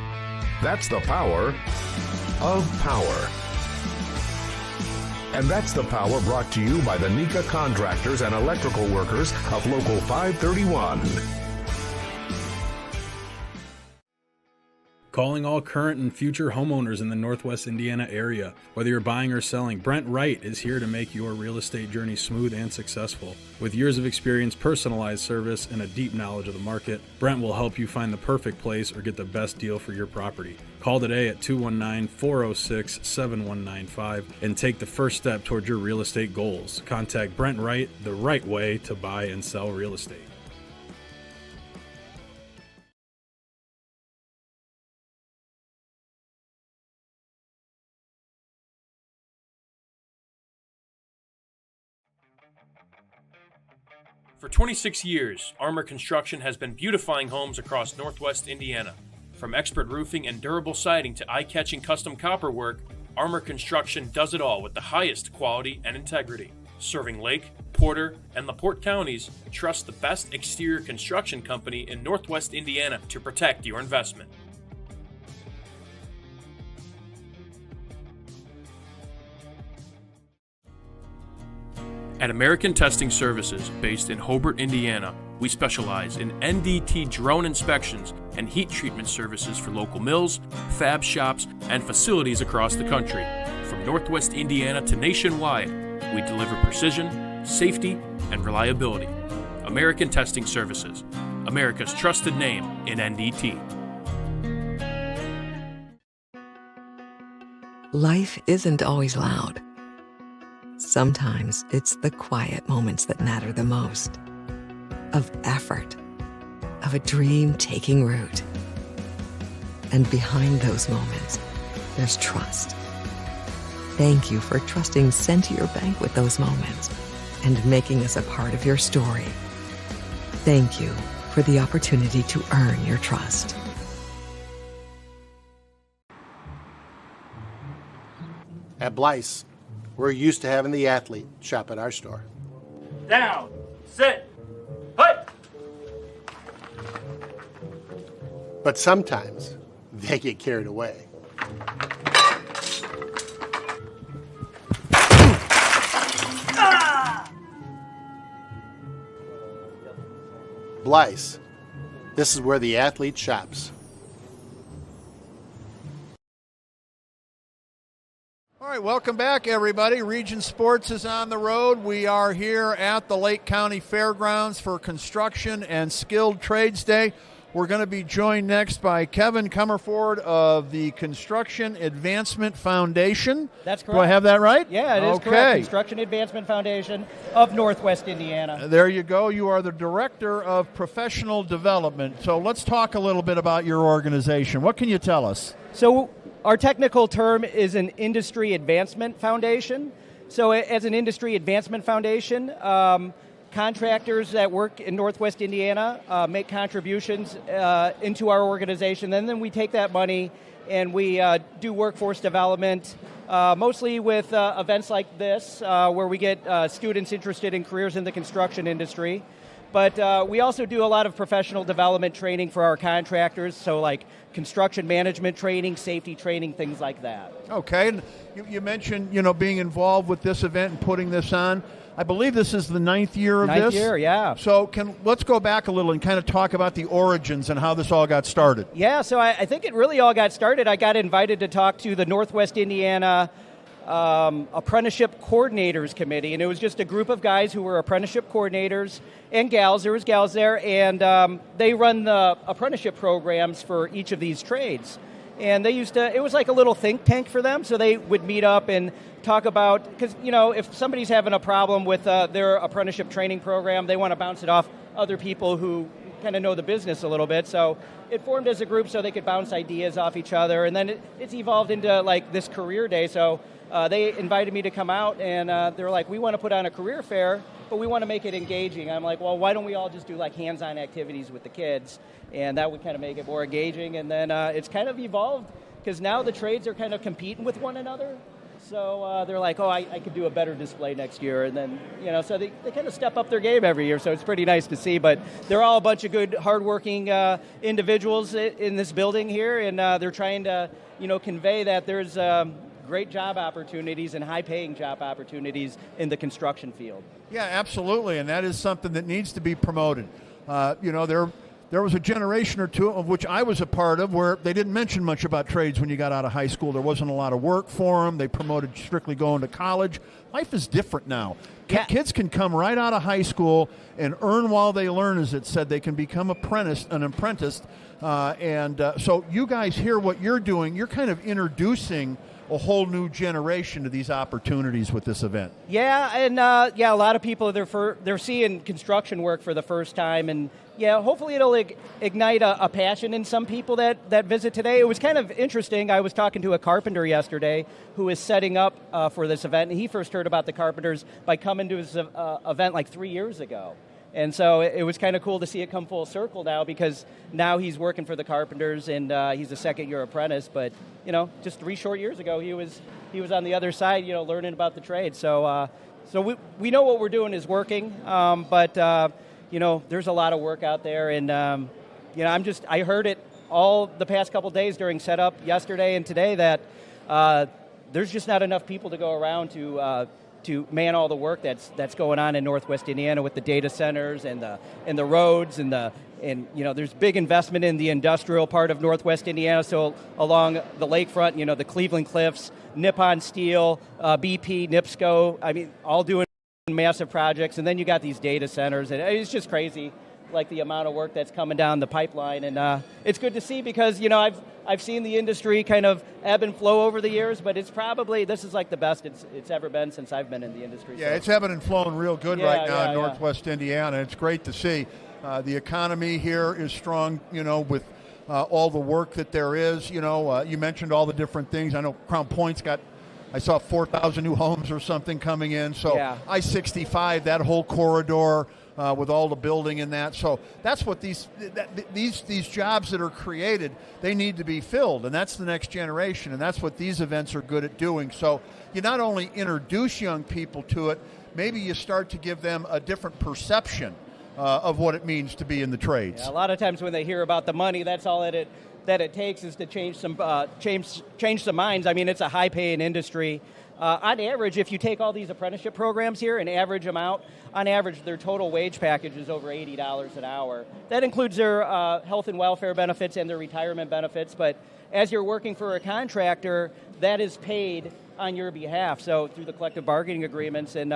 S: That's the power of power. And that's the power brought to you by the NECA contractors and electrical workers of Local 531.
A: Calling all current and future homeowners in the Northwest Indiana area. Whether you're buying or selling, Brent Wright is here to make your real estate journey smooth and successful. With years of experience, personalized service, and a deep knowledge of the market, Brent will help you find the perfect place or get the best deal for your property. Call today at 219-406-7195 and take the first step toward your real estate goals. Contact Brent Wright, the right way to buy and sell real estate.
N: For 26 years, Armor Construction has been beautifying homes across Northwest Indiana. From expert roofing and durable siding to eye-catching custom copper work, Armor Construction does it all with the highest quality and integrity. Serving Lake, Porter, and LaPorte counties, trust the best exterior construction company in Northwest Indiana to protect your investment. At American Testing Services, based in Hobart, Indiana, we specialize in NDT drone inspections and heat treatment services for local mills, fab shops, and facilities across the country. From Northwest Indiana to nationwide, we deliver precision, safety, and reliability. American Testing Services, America's trusted name in NDT.
F: Life isn't always loud. Sometimes it's the quiet moments that matter the most. Of effort, of a dream taking root. And behind those moments, there's trust. Thank you for trusting Centier Bank with those moments and making us a part of your story. Thank you for the opportunity to earn your trust.
G: At Blyce, we're used to having the athlete shop at our store.
H: Down, sit, put.
G: But sometimes they get carried away. Blyce, this is where the athlete shops.
E: All right, welcome back, everybody. Region Sports is on the road. We are here at the Lake County Fairgrounds for Construction and Skilled Trades Day. We're going to be joined next by Kevin Comerford of the Construction Advancement Foundation.
T: That's correct.
E: Do I have that right?
T: Yeah, it is correct. Construction Advancement Foundation of Northwest Indiana.
E: There you go. You are the Director of Professional Development. So let's talk a little bit about your organization. What can you tell us?
T: So our technical term is an Industry Advancement Foundation. So as an Industry Advancement Foundation, contractors that work in Northwest Indiana make contributions into our organization, and then we take that money and we do workforce development, mostly with events like this, where we get students interested in careers in the construction industry. But we also do a lot of professional development training for our contractors, so like construction management training, safety training, things like that.
E: Okay, and you mentioned, being involved with this event and putting this on. I believe this is the 9th year of this.
T: 9th year, yeah.
E: So let's go back a little and kind of talk about the origins and how this all got started.
T: Yeah, so I think it really all got started. I got invited to talk to the Northwest Indiana Apprenticeship Coordinators Committee, and it was just a group of guys who were apprenticeship coordinators and gals. There was gals there, and they run the apprenticeship programs for each of these trades. And they it was like a little think tank for them, so they would meet up and talk about, because, if somebody's having a problem with their apprenticeship training program, they want to bounce it off other people who kind of know the business a little bit. So it formed as a group so they could bounce ideas off each other, and then it's evolved into like this career day. So they invited me to come out, and they were like, we want to put on a career fair, but we want to make it engaging. I'm like, well, why don't we all just do like hands-on activities with the kids? And that would kind of make it more engaging. And then it's kind of evolved, because now the trades are kind of competing with one another. So they're like, I could do a better display next year. And then, so they kind of step up their game every year. So it's pretty nice to see. But they're all a bunch of good, hardworking individuals in this building here. And they're trying to, convey that there's great job opportunities and high-paying job opportunities in the construction field.
E: Yeah, absolutely. And that is something that needs to be promoted. There was a generation or two of which I was a part of where they didn't mention much about trades when you got out of high school. There wasn't a lot of work for them. They promoted strictly going to college. Life is different now. Yeah. Kids can come right out of high school and earn while they learn, as it said. They can become an apprentice. So you guys hear what you're doing. You're kind of introducing a whole new generation to these opportunities with this event.
T: Yeah, and a lot of people, they're seeing construction work for the first time, and hopefully it'll ignite a passion in some people that visit today. It was kind of interesting. I was talking to a carpenter yesterday who is setting up for this event, and he first heard about the carpenters by coming to his event like 3 years ago. And so it was kind of cool to see it come full circle now, because now he's working for the carpenters, and he's a second-year apprentice. But just 3 short years ago, he was on the other side, learning about the trade. So we know what we're doing is working, but there's a lot of work out there, and I heard it all the past couple days during setup yesterday and today that there's just not enough people to go around to man all the work that's going on in Northwest Indiana with the data centers and the roads and there's big investment in the industrial part of Northwest Indiana. So along the lakefront, the Cleveland Cliffs, Nippon Steel, BP, NIPSCO, all doing massive projects. And then you got these data centers, and it's just crazy, like the amount of work that's coming down the pipeline. And it's good to see, because I've seen the industry kind of ebb and flow over the years, but this is like the best it's ever been since I've been in the industry.
E: Yeah, so. It's ebbing and flowing real good right now in Northwest Indiana. It's great to see. The economy here is strong, with all the work that there is. You mentioned all the different things. I know Crown Point's I saw 4,000 new homes or something coming in. So I-65, that whole corridor, with all the building in that. So that's what these jobs that are created, they need to be filled, and that's the next generation, and that's what these events are good at doing. So you not only introduce young people to it, maybe you start to give them a different perception of what it means to be in the trades.
T: Yeah, a lot of times when they hear about the money, that's all that it takes is to change some minds. It's a high-paying industry. On average, if you take all these apprenticeship programs here and average them out, on average, their total wage package is over $80 an hour. That includes their health and welfare benefits and their retirement benefits, but as you're working for a contractor, that is paid on your behalf, so through the collective bargaining agreements, and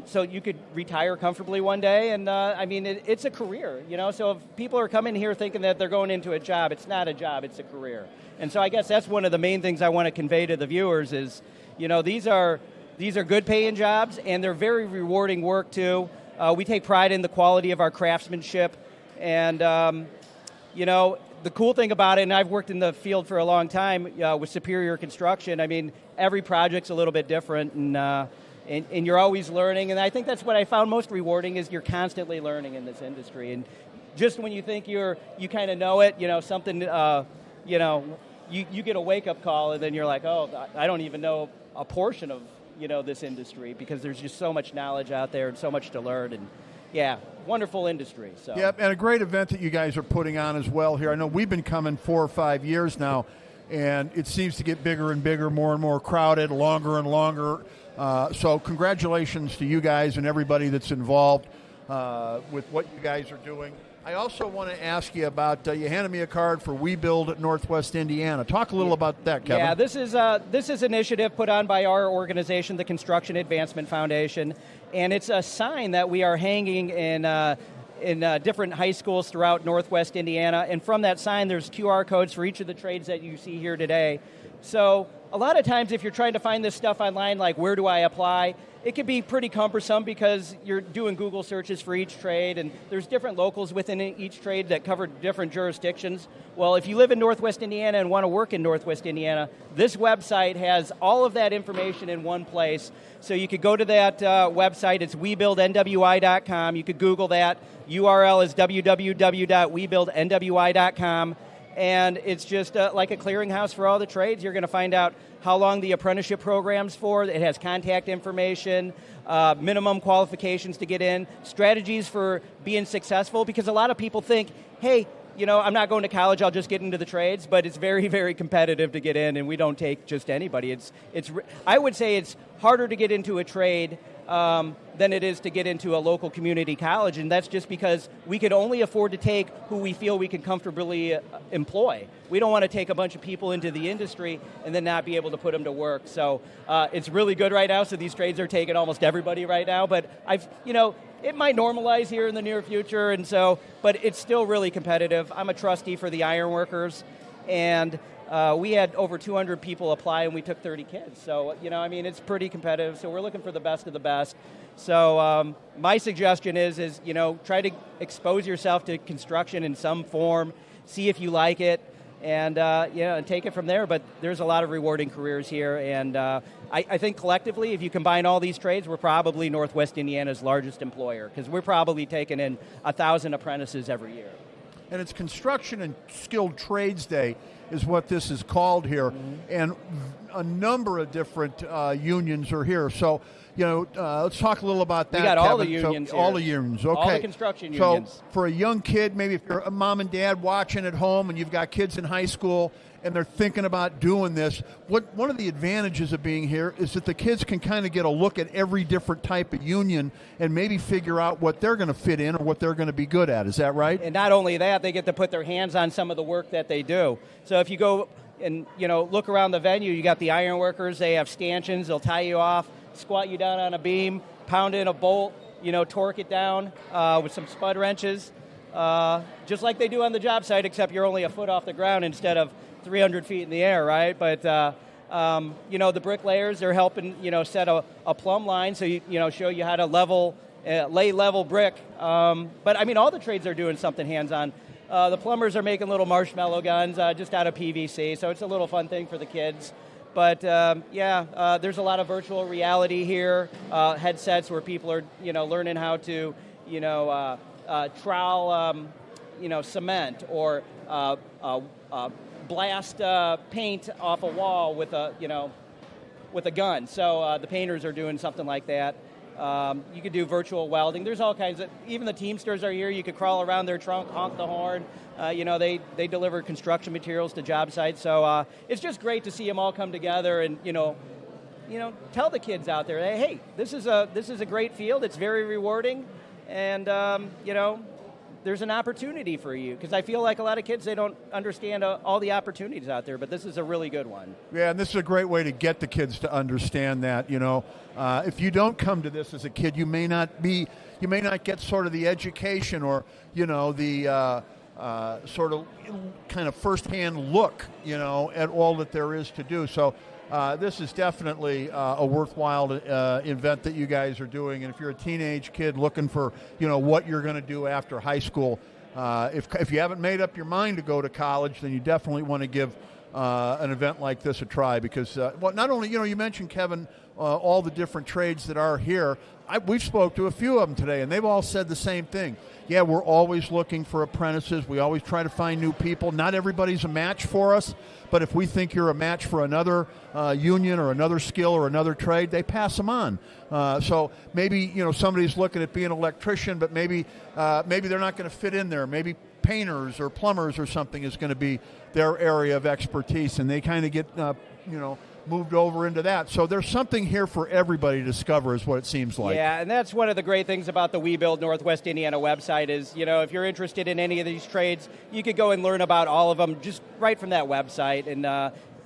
T: so you could retire comfortably one day, and it's a career, so if people are coming here thinking that they're going into a job, it's not a job, it's a career. And so I guess that's one of the main things I want to convey to the viewers is, these are good paying jobs, and they're very rewarding work too. We take pride in the quality of our craftsmanship, and the cool thing about it, and I've worked in the field for a long time with Superior Construction, every project's a little bit different, and you're always learning, and I think that's what I found most rewarding is you're constantly learning in this industry. And just when you think you kind of know it, something, you get a wake-up call, and then you're like, oh, I don't even know a portion of, this industry, because there's just so much knowledge out there and so much to learn. And, yeah, wonderful industry. So.
E: Yep, and a great event that you guys are putting on as well here. I know we've been coming 4 or 5 years now, and it seems to get bigger and bigger, more and more crowded, longer and longer. So congratulations to you guys and everybody that's involved with what you guys are doing. I also want to ask you about, you handed me a card for We Build at Northwest Indiana. Talk a little about that, Kevin.
T: Yeah, this is an initiative put on by our organization, the Construction Advancement Foundation, and it's a sign that we are hanging in different high schools throughout Northwest Indiana, and from that sign there's QR codes for each of the trades that you see here today. So a lot of times if you're trying to find this stuff online, like where do I apply, it can be pretty cumbersome because you're doing Google searches for each trade, and there's different locals within each trade that cover different jurisdictions. Well, if you live in Northwest Indiana and want to work in Northwest Indiana, this website has all of that information in one place. So you could go to that website. It's webuildnwi.com. You could Google that. URL is www.webuildnwi.com. And it's just like a clearinghouse for all the trades. You're going to find out how long the apprenticeship program's for. It has contact information, minimum qualifications to get in, strategies for being successful, because a lot of people think, hey, I'm not going to college, I'll just get into the trades, but it's very, very competitive to get in, and we don't take just anybody. I would say it's harder to get into a trade than it is to get into a local community college, and that's just because we could only afford to take who we feel we can comfortably employ. We don't want to take a bunch of people into the industry and then not be able to put them to work. So it's really good right now, so these trades are taking almost everybody right now, but it might normalize here in the near future, but it's still really competitive. I'm a trustee for the Ironworkers, and we had over 200 people apply, and we took 30 kids. So, it's pretty competitive. So we're looking for the best of the best. So my suggestion is try to expose yourself to construction in some form, see if you like it, and take it from there. But there's a lot of rewarding careers here, and I think collectively, if you combine all these trades, we're probably Northwest Indiana's largest employer, because we're probably taking in 1,000 apprentices every year.
E: And it's Construction and Skilled Trades Day is what this is called here, and a number of different unions are here. So, let's talk a little about that.
T: We got all
E: Kevin.
T: the unions
E: all
T: here.
E: the unions, okay.
T: All the construction unions.
E: So, for a young kid, maybe if you're a mom and dad watching at home and you've got kids in high school and they're thinking about doing this, one of the advantages of being here is that the kids can kind of get a look at every different type of union and maybe figure out what they're going to fit in or what they're going to be good at. Is that right?
T: And not only that, they get to put their hands on some of the work that they do. So if you go and look around the venue, you got the ironworkers, they have stanchions, they'll tie you off, squat you down on a beam, pound in a bolt, torque it down with some spud wrenches, just like they do on the job site, except you're only a foot off the ground instead of 300 feet in the air, right? But, the bricklayers, they're helping, set a plumb line, so, show you how to lay level brick. But, all the trades are doing something hands-on. The plumbers are making little marshmallow guns just out of PVC, so it's a little fun thing for the kids. But, there's a lot of virtual reality here, headsets where people are, learning how to, trowel, cement or blast paint off a wall with a gun. So the painters are doing something like that. You could do virtual welding. There's all kinds of, even the Teamsters are here. You could crawl around their trunk, honk the horn. They deliver construction materials to job sites. So it's just great to see them all come together and, tell the kids out there, hey, this is a great field. It's very rewarding. And, there's an opportunity for you, because I feel like a lot of kids, they don't understand all the opportunities out there, but this is a really good one.
E: Yeah, and this is a great way to get the kids to understand that, if you don't come to this as a kid, you may not get sort of the education or, the sort of kind of firsthand look, at all that there is to do. So this is definitely a worthwhile event that you guys are doing. And if you're a teenage kid looking for, what you're going to do after high school, if you haven't made up your mind to go to college, then you definitely want to give an event like this a try because, well, not only, you mentioned, Kevin, all the different trades that are here. We've spoke to a few of them today, and they've all said the same thing. Yeah, we're always looking for apprentices. We always try to find new people. Not everybody's a match for us, but if we think you're a match for another union or another skill or another trade, they pass them on. So maybe, somebody's looking at being an electrician, but maybe they're not going to fit in there. Maybe painters or plumbers or something is going to be their area of expertise, and they kind of get, moved over into that. So there's something here for everybody to discover is what it seems like.
T: Yeah, and that's one of the great things about the We Build Northwest Indiana website is, if you're interested in any of these trades, you could go and learn about all of them just right from that website. And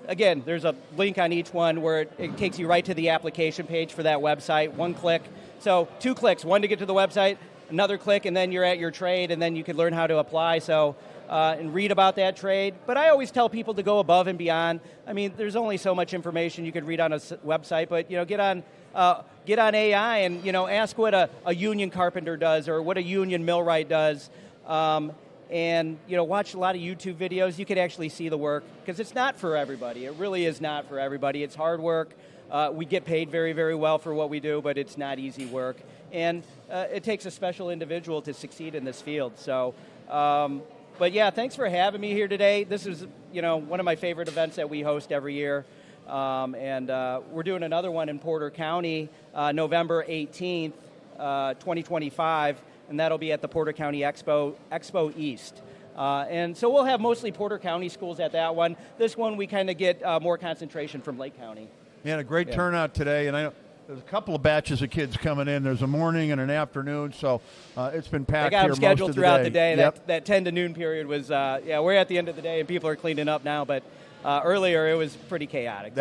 T: again, there's a link on each one where it takes you right to the application page for that website, one click. So 2 clicks, one to get to the website, another click, and then you're at your trade, and then you can learn how to apply. So and read about that trade. But I always tell people to go above and beyond. I mean, there's only so much information you could read on a website, but get on AI and ask what a union carpenter does or what a union millwright does, and watch a lot of YouTube videos. You could actually see the work because it's not for everybody. It really is not for everybody. It's hard work. We get paid very, very well for what we do, but it's not easy work, and it takes a special individual to succeed in this field. So. But yeah, thanks for having me here today. This is, one of my favorite events that we host every year. And we're doing another one in Porter County, November 18th, 2025, and that'll be at the Porter County Expo East. And so we'll have mostly Porter County schools at that one. This one, we kind of get more concentration from Lake County.
E: Man, a great turnout today, and I know there's a couple of batches of kids coming in. There's a morning and an afternoon, so it's been packed
T: here
E: most of the day.
T: I got them scheduled throughout the day.
E: Yep.
T: That 10 to noon period was, we're at the end of the day, and people are cleaning up now, but earlier it was pretty chaotic.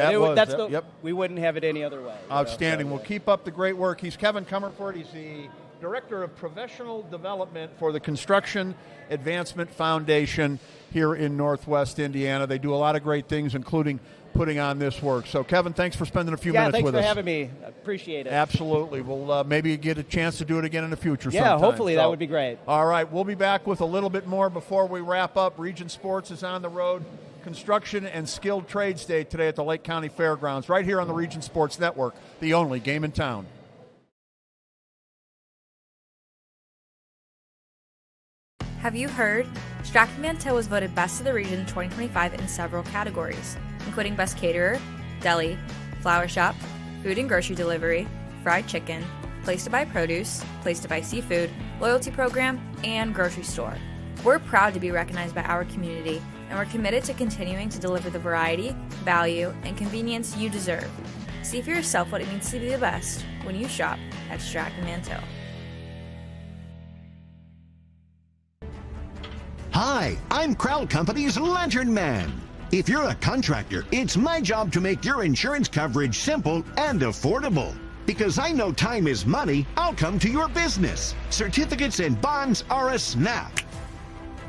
T: We wouldn't have it any other way.
E: Outstanding. We'll keep up the great work. He's Kevin Comerford. He's the Director of Professional Development for the Construction Advancement Foundation here in Northwest Indiana. They do a lot of great things, including putting on this work. So, Kevin, thanks for spending a few minutes with us.
T: Yeah, thanks for having me. I appreciate it.
E: Absolutely. We'll maybe get a chance to do it again in the future sometime.
T: Yeah, hopefully that would be great.
E: All right, we'll be back with a little bit more before we wrap up. Region Sports is on the road. Construction and Skilled Trades Day today at the Lake County Fairgrounds, right here on the Region Sports Network, the only game in town.
L: Have you heard? Stratton-Mantell was voted Best of the Region 2025 in several categories, including Best Caterer, Deli, Flower Shop, Food and Grocery Delivery, Fried Chicken, Place to Buy Produce, Place to Buy Seafood, Loyalty Program, and Grocery Store. We're proud to be recognized by our community, and we're committed to continuing to deliver the variety, value, and convenience you deserve. See for yourself what it means to be the best when you shop at Stratton-Mantell.
M: Hi, I'm Crowell Company's Lantern Man. If you're a contractor, it's my job to make your insurance coverage simple and affordable. Because I know time is money, I'll come to your business. Certificates and bonds are a snap.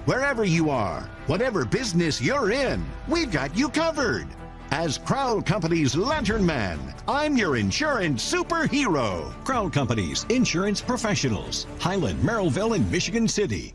M: Wherever you are, whatever business you're in, we've got you covered. As Crowell Company's Lantern Man, I'm your insurance superhero.
P: Crowell Company's Insurance Professionals, Highland, Merrillville, and Michigan City.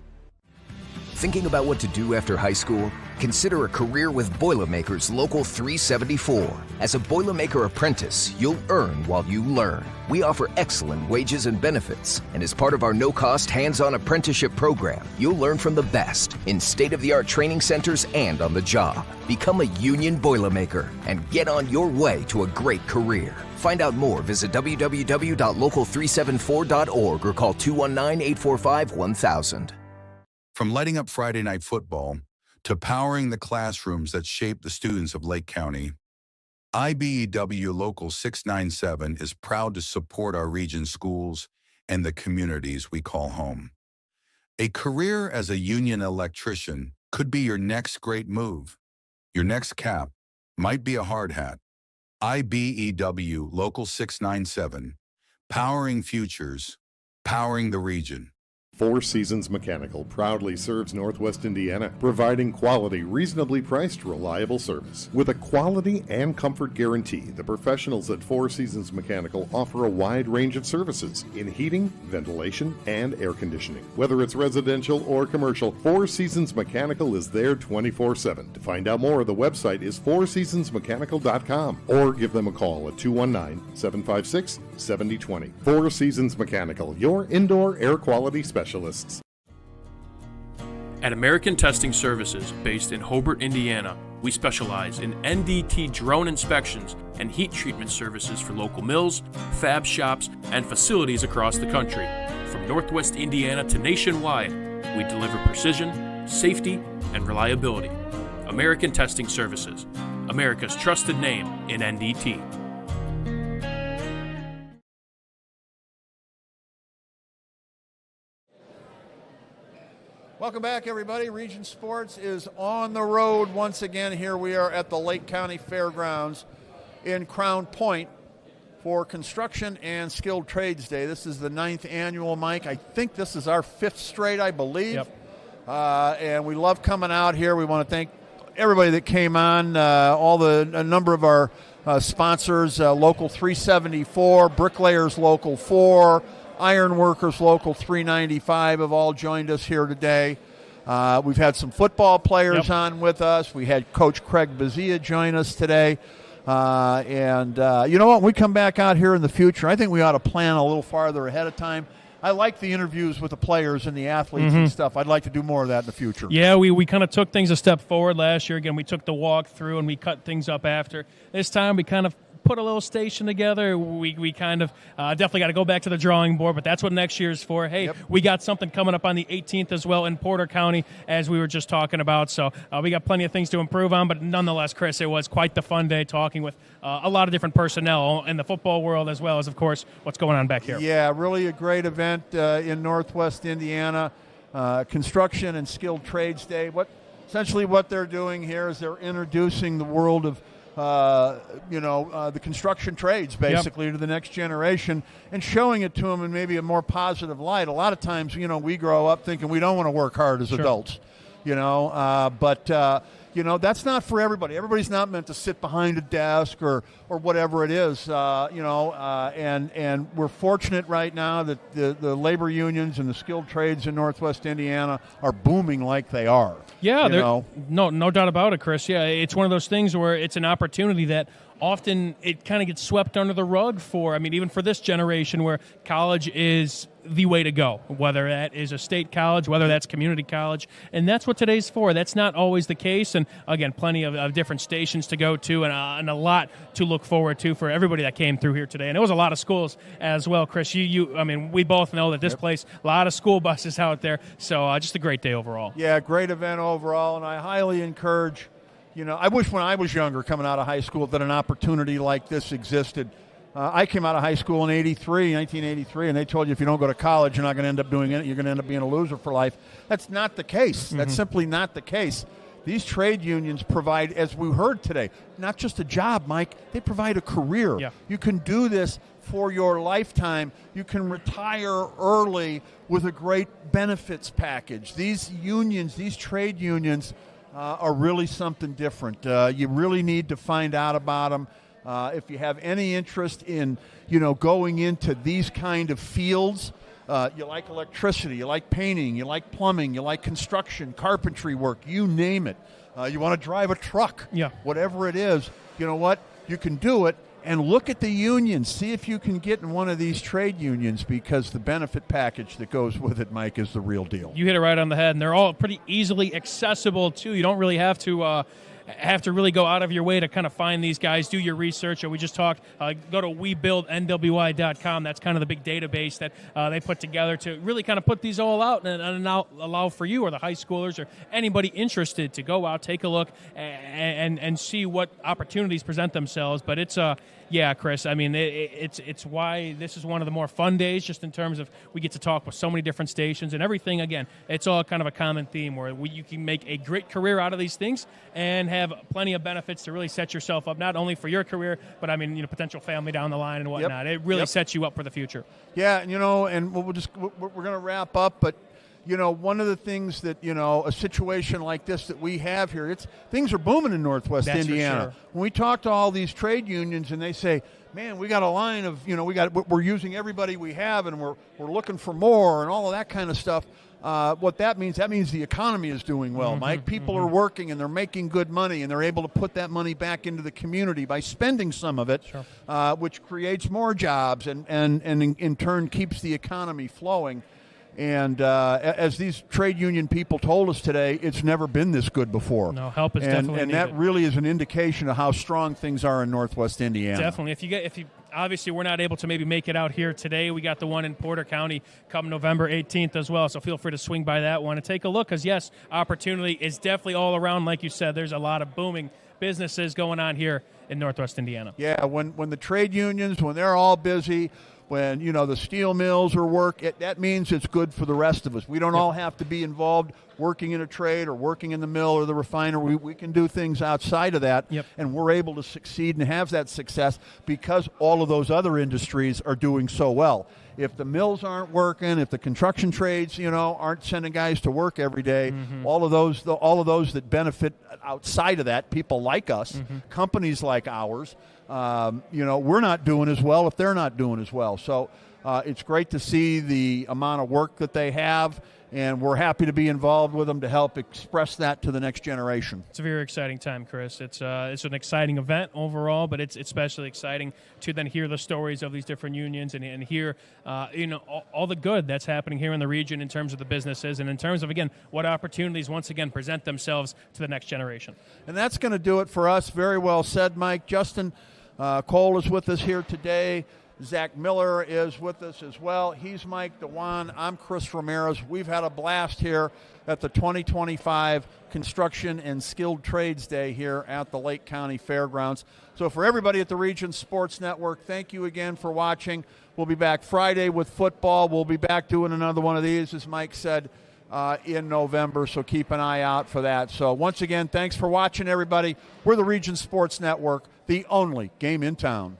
Q: Thinking about what to do after high school? Consider a career with Boilermakers Local 374. As a Boilermaker apprentice, you'll earn while you learn. We offer excellent wages and benefits, and as part of our no-cost hands-on apprenticeship program, you'll learn from the best in state-of-the-art training centers and on the job. Become a union Boilermaker and get on your way to a great career. Find out more, visit www.local374.org or call 219-845-1000.
R: From lighting up Friday night football to powering the classrooms that shape the students of Lake County, IBEW Local 697 is proud to support our region's schools and the communities we call home. A career as a union electrician could be your next great move. Your next cap might be a hard hat. IBEW Local 697, powering futures, powering the region.
Y: Four Seasons Mechanical proudly serves Northwest Indiana, providing quality, reasonably priced, reliable service. With a quality and comfort guarantee, the professionals at Four Seasons Mechanical offer a wide range of services in heating, ventilation, and air conditioning. Whether it's residential or commercial, Four Seasons Mechanical is there 24/7. To find out more, the website is fourseasonsmechanical.com or give them a call at 219-756-7020. Four Seasons Mechanical, your indoor air quality specialists.
N: At American Testing Services, based in Hobart, Indiana, we specialize in NDT drone inspections and heat treatment services for local mills, fab shops, and facilities across the country. From Northwest Indiana to nationwide, we deliver precision, safety, and reliability. American Testing Services, America's trusted name in NDT.
E: Welcome back, everybody. Region Sports is on the road once again. Here we are at the Lake County Fairgrounds in Crown Point for Construction and Skilled Trades Day. This is the 9th annual, Mike. I think this is our 5th straight, I believe.
B: Yep.
E: And we love coming out here. We want to thank everybody that came on, a number of our sponsors, Local 374, Bricklayers Local 4, Ironworkers Local 395 have all joined us here today. We've had some football players on with us. We had Coach Craig Bazia join us today. And you know what? When we come back out here in the future, I think we ought to plan a little farther ahead of time. I like the interviews with the players and the athletes and stuff. I'd like to do more of that in the future.
B: Yeah, we kind of took things a step forward last year. Again, we took the walk through and we cut things up after. This time we kind of put a little station together. We kind of definitely got to go back to the drawing board, but that's what next year's for. Hey, we got something coming up on the 18th as well in Porter County, as we were just talking about. So we got plenty of things to improve on, but nonetheless, Chris, it was quite the fun day talking with a lot of different personnel in the football world, as well as, of course, what's going on back here.
E: Yeah, really a great event in Northwest Indiana. Construction and Skilled Trades Day. Essentially what they're doing here is they're introducing the world of the construction trades basically to the next generation and showing it to them in maybe a more positive light. A lot of times, we grow up thinking we don't want to work hard as adults, but that's not for everybody. Everybody's not meant to sit behind a desk or whatever it is, and we're fortunate right now that the labor unions and the skilled trades in Northwest Indiana are booming like they are.
B: Yeah, no doubt about it, Chris. Yeah, it's one of those things where it's an opportunity that often it kind of gets swept under the rug for, even for this generation where college is the way to go, whether that is a state college, whether that's community college, and that's what today's for. That's not always the case, and again, plenty of different stations to go to and a lot to look forward to for everybody that came through here today. And it was a lot of schools as well, Chris. We both know that this place, a lot of school buses out there, so just a great day overall.
E: Yeah, great event overall, and I highly encourage, I wish when I was younger coming out of high school that an opportunity like this existed. I came out of high school in 1983, and they told you if you don't go to college, you're not going to end up doing it. You're going to end up being a loser for life. That's not the case. That's simply not the case. These trade unions provide, as we heard today, not just a job, Mike. They provide a career.
B: Yeah.
E: You can do this for your lifetime. You can retire early with a great benefits package. These unions, these trade unions, are really something different. You really need to find out about them. If you have any interest in, going into these kind of fields, you like electricity, you like painting, you like plumbing, you like construction, carpentry work, you name it. You want to drive a truck, whatever it is, you know what? You can do it. And look at the unions. See if you can get in one of these trade unions, because the benefit package that goes with it, Mike, is the real deal.
B: You hit it right on the head, and they're all pretty easily accessible, too. You don't really have to really go out of your way to kind of find these guys, do your research. Or we just talked, go to WeBuildNWI.com. That's kind of the big database that they put together to really kind of put these all out and allow for you or the high schoolers or anybody interested to go out, take a look, and see what opportunities present themselves. But it's yeah, Chris, it's why this is one of the more fun days, just in terms of we get to talk with so many different stations and everything. Again, it's all kind of a common theme where you can make a great career out of these things and have plenty of benefits to really set yourself up, not only for your career, but potential family down the line and whatnot. It really sets you up for the future.
E: Yeah, and we're going to wrap up, but one of the things that, a situation like this that we have here, things are booming in Northwest
B: That's
E: Indiana.
B: for sure.
E: When we talk to all these trade unions and they say, man, we got a line of, we're using everybody we have and we're looking for more and all of that kind of stuff. What that means the economy is doing well, Mike. People are working and they're making good money and they're able to put that money back into the community by spending some of it, which creates more jobs and in turn keeps the economy flowing. And as these trade union people told us today, it's never been this good before.
B: No, help is definitely
E: and
B: needed.
E: that really is an indication of how strong things are in Northwest Indiana.
B: Definitely. If you obviously we're not able to maybe make it out here today. We got the one in Porter County come November 18th as well. So feel free to swing by that one and take a look because yes, opportunity is definitely all around. Like you said, there's a lot of booming businesses going on here in Northwest Indiana.
E: Yeah, when the trade unions, when they're all busy, when the steel mills are that means it's good for the rest of us. We don't all have to be involved working in a trade or working in the mill or the refinery. We can do things outside of that, and we're able to succeed and have that success because all of those other industries are doing so well. If the mills aren't working, if the construction trades, aren't sending guys to work every day, all of those that benefit outside of that, people like us, companies like ours, we're not doing as well if they're not doing as well. So it's great to see the amount of work that they have, and we're happy to be involved with them to help express that to the next generation.
B: It's a very exciting time, Chris. It's an exciting event overall, but it's especially exciting to then hear the stories of these different unions and hear all the good that's happening here in the region in terms of the businesses and in terms of, again, what opportunities once again present themselves to the next generation.
E: And that's going to do it for us. Very well said, Mike. Justin Cole is with us here today. Zach Miller is with us as well. He's Mike Dewan. I'm Chris Ramirez. We've had a blast here at the 2025 Construction and Skilled Trades Day here at the Lake County Fairgrounds. So for everybody at the Region Sports Network, thank you again for watching. We'll be back Friday with football. We'll be back doing another one of these, as Mike said, in November, so keep an eye out for that. So once again, thanks for watching, everybody. We're the Region Sports Network, the only game in town.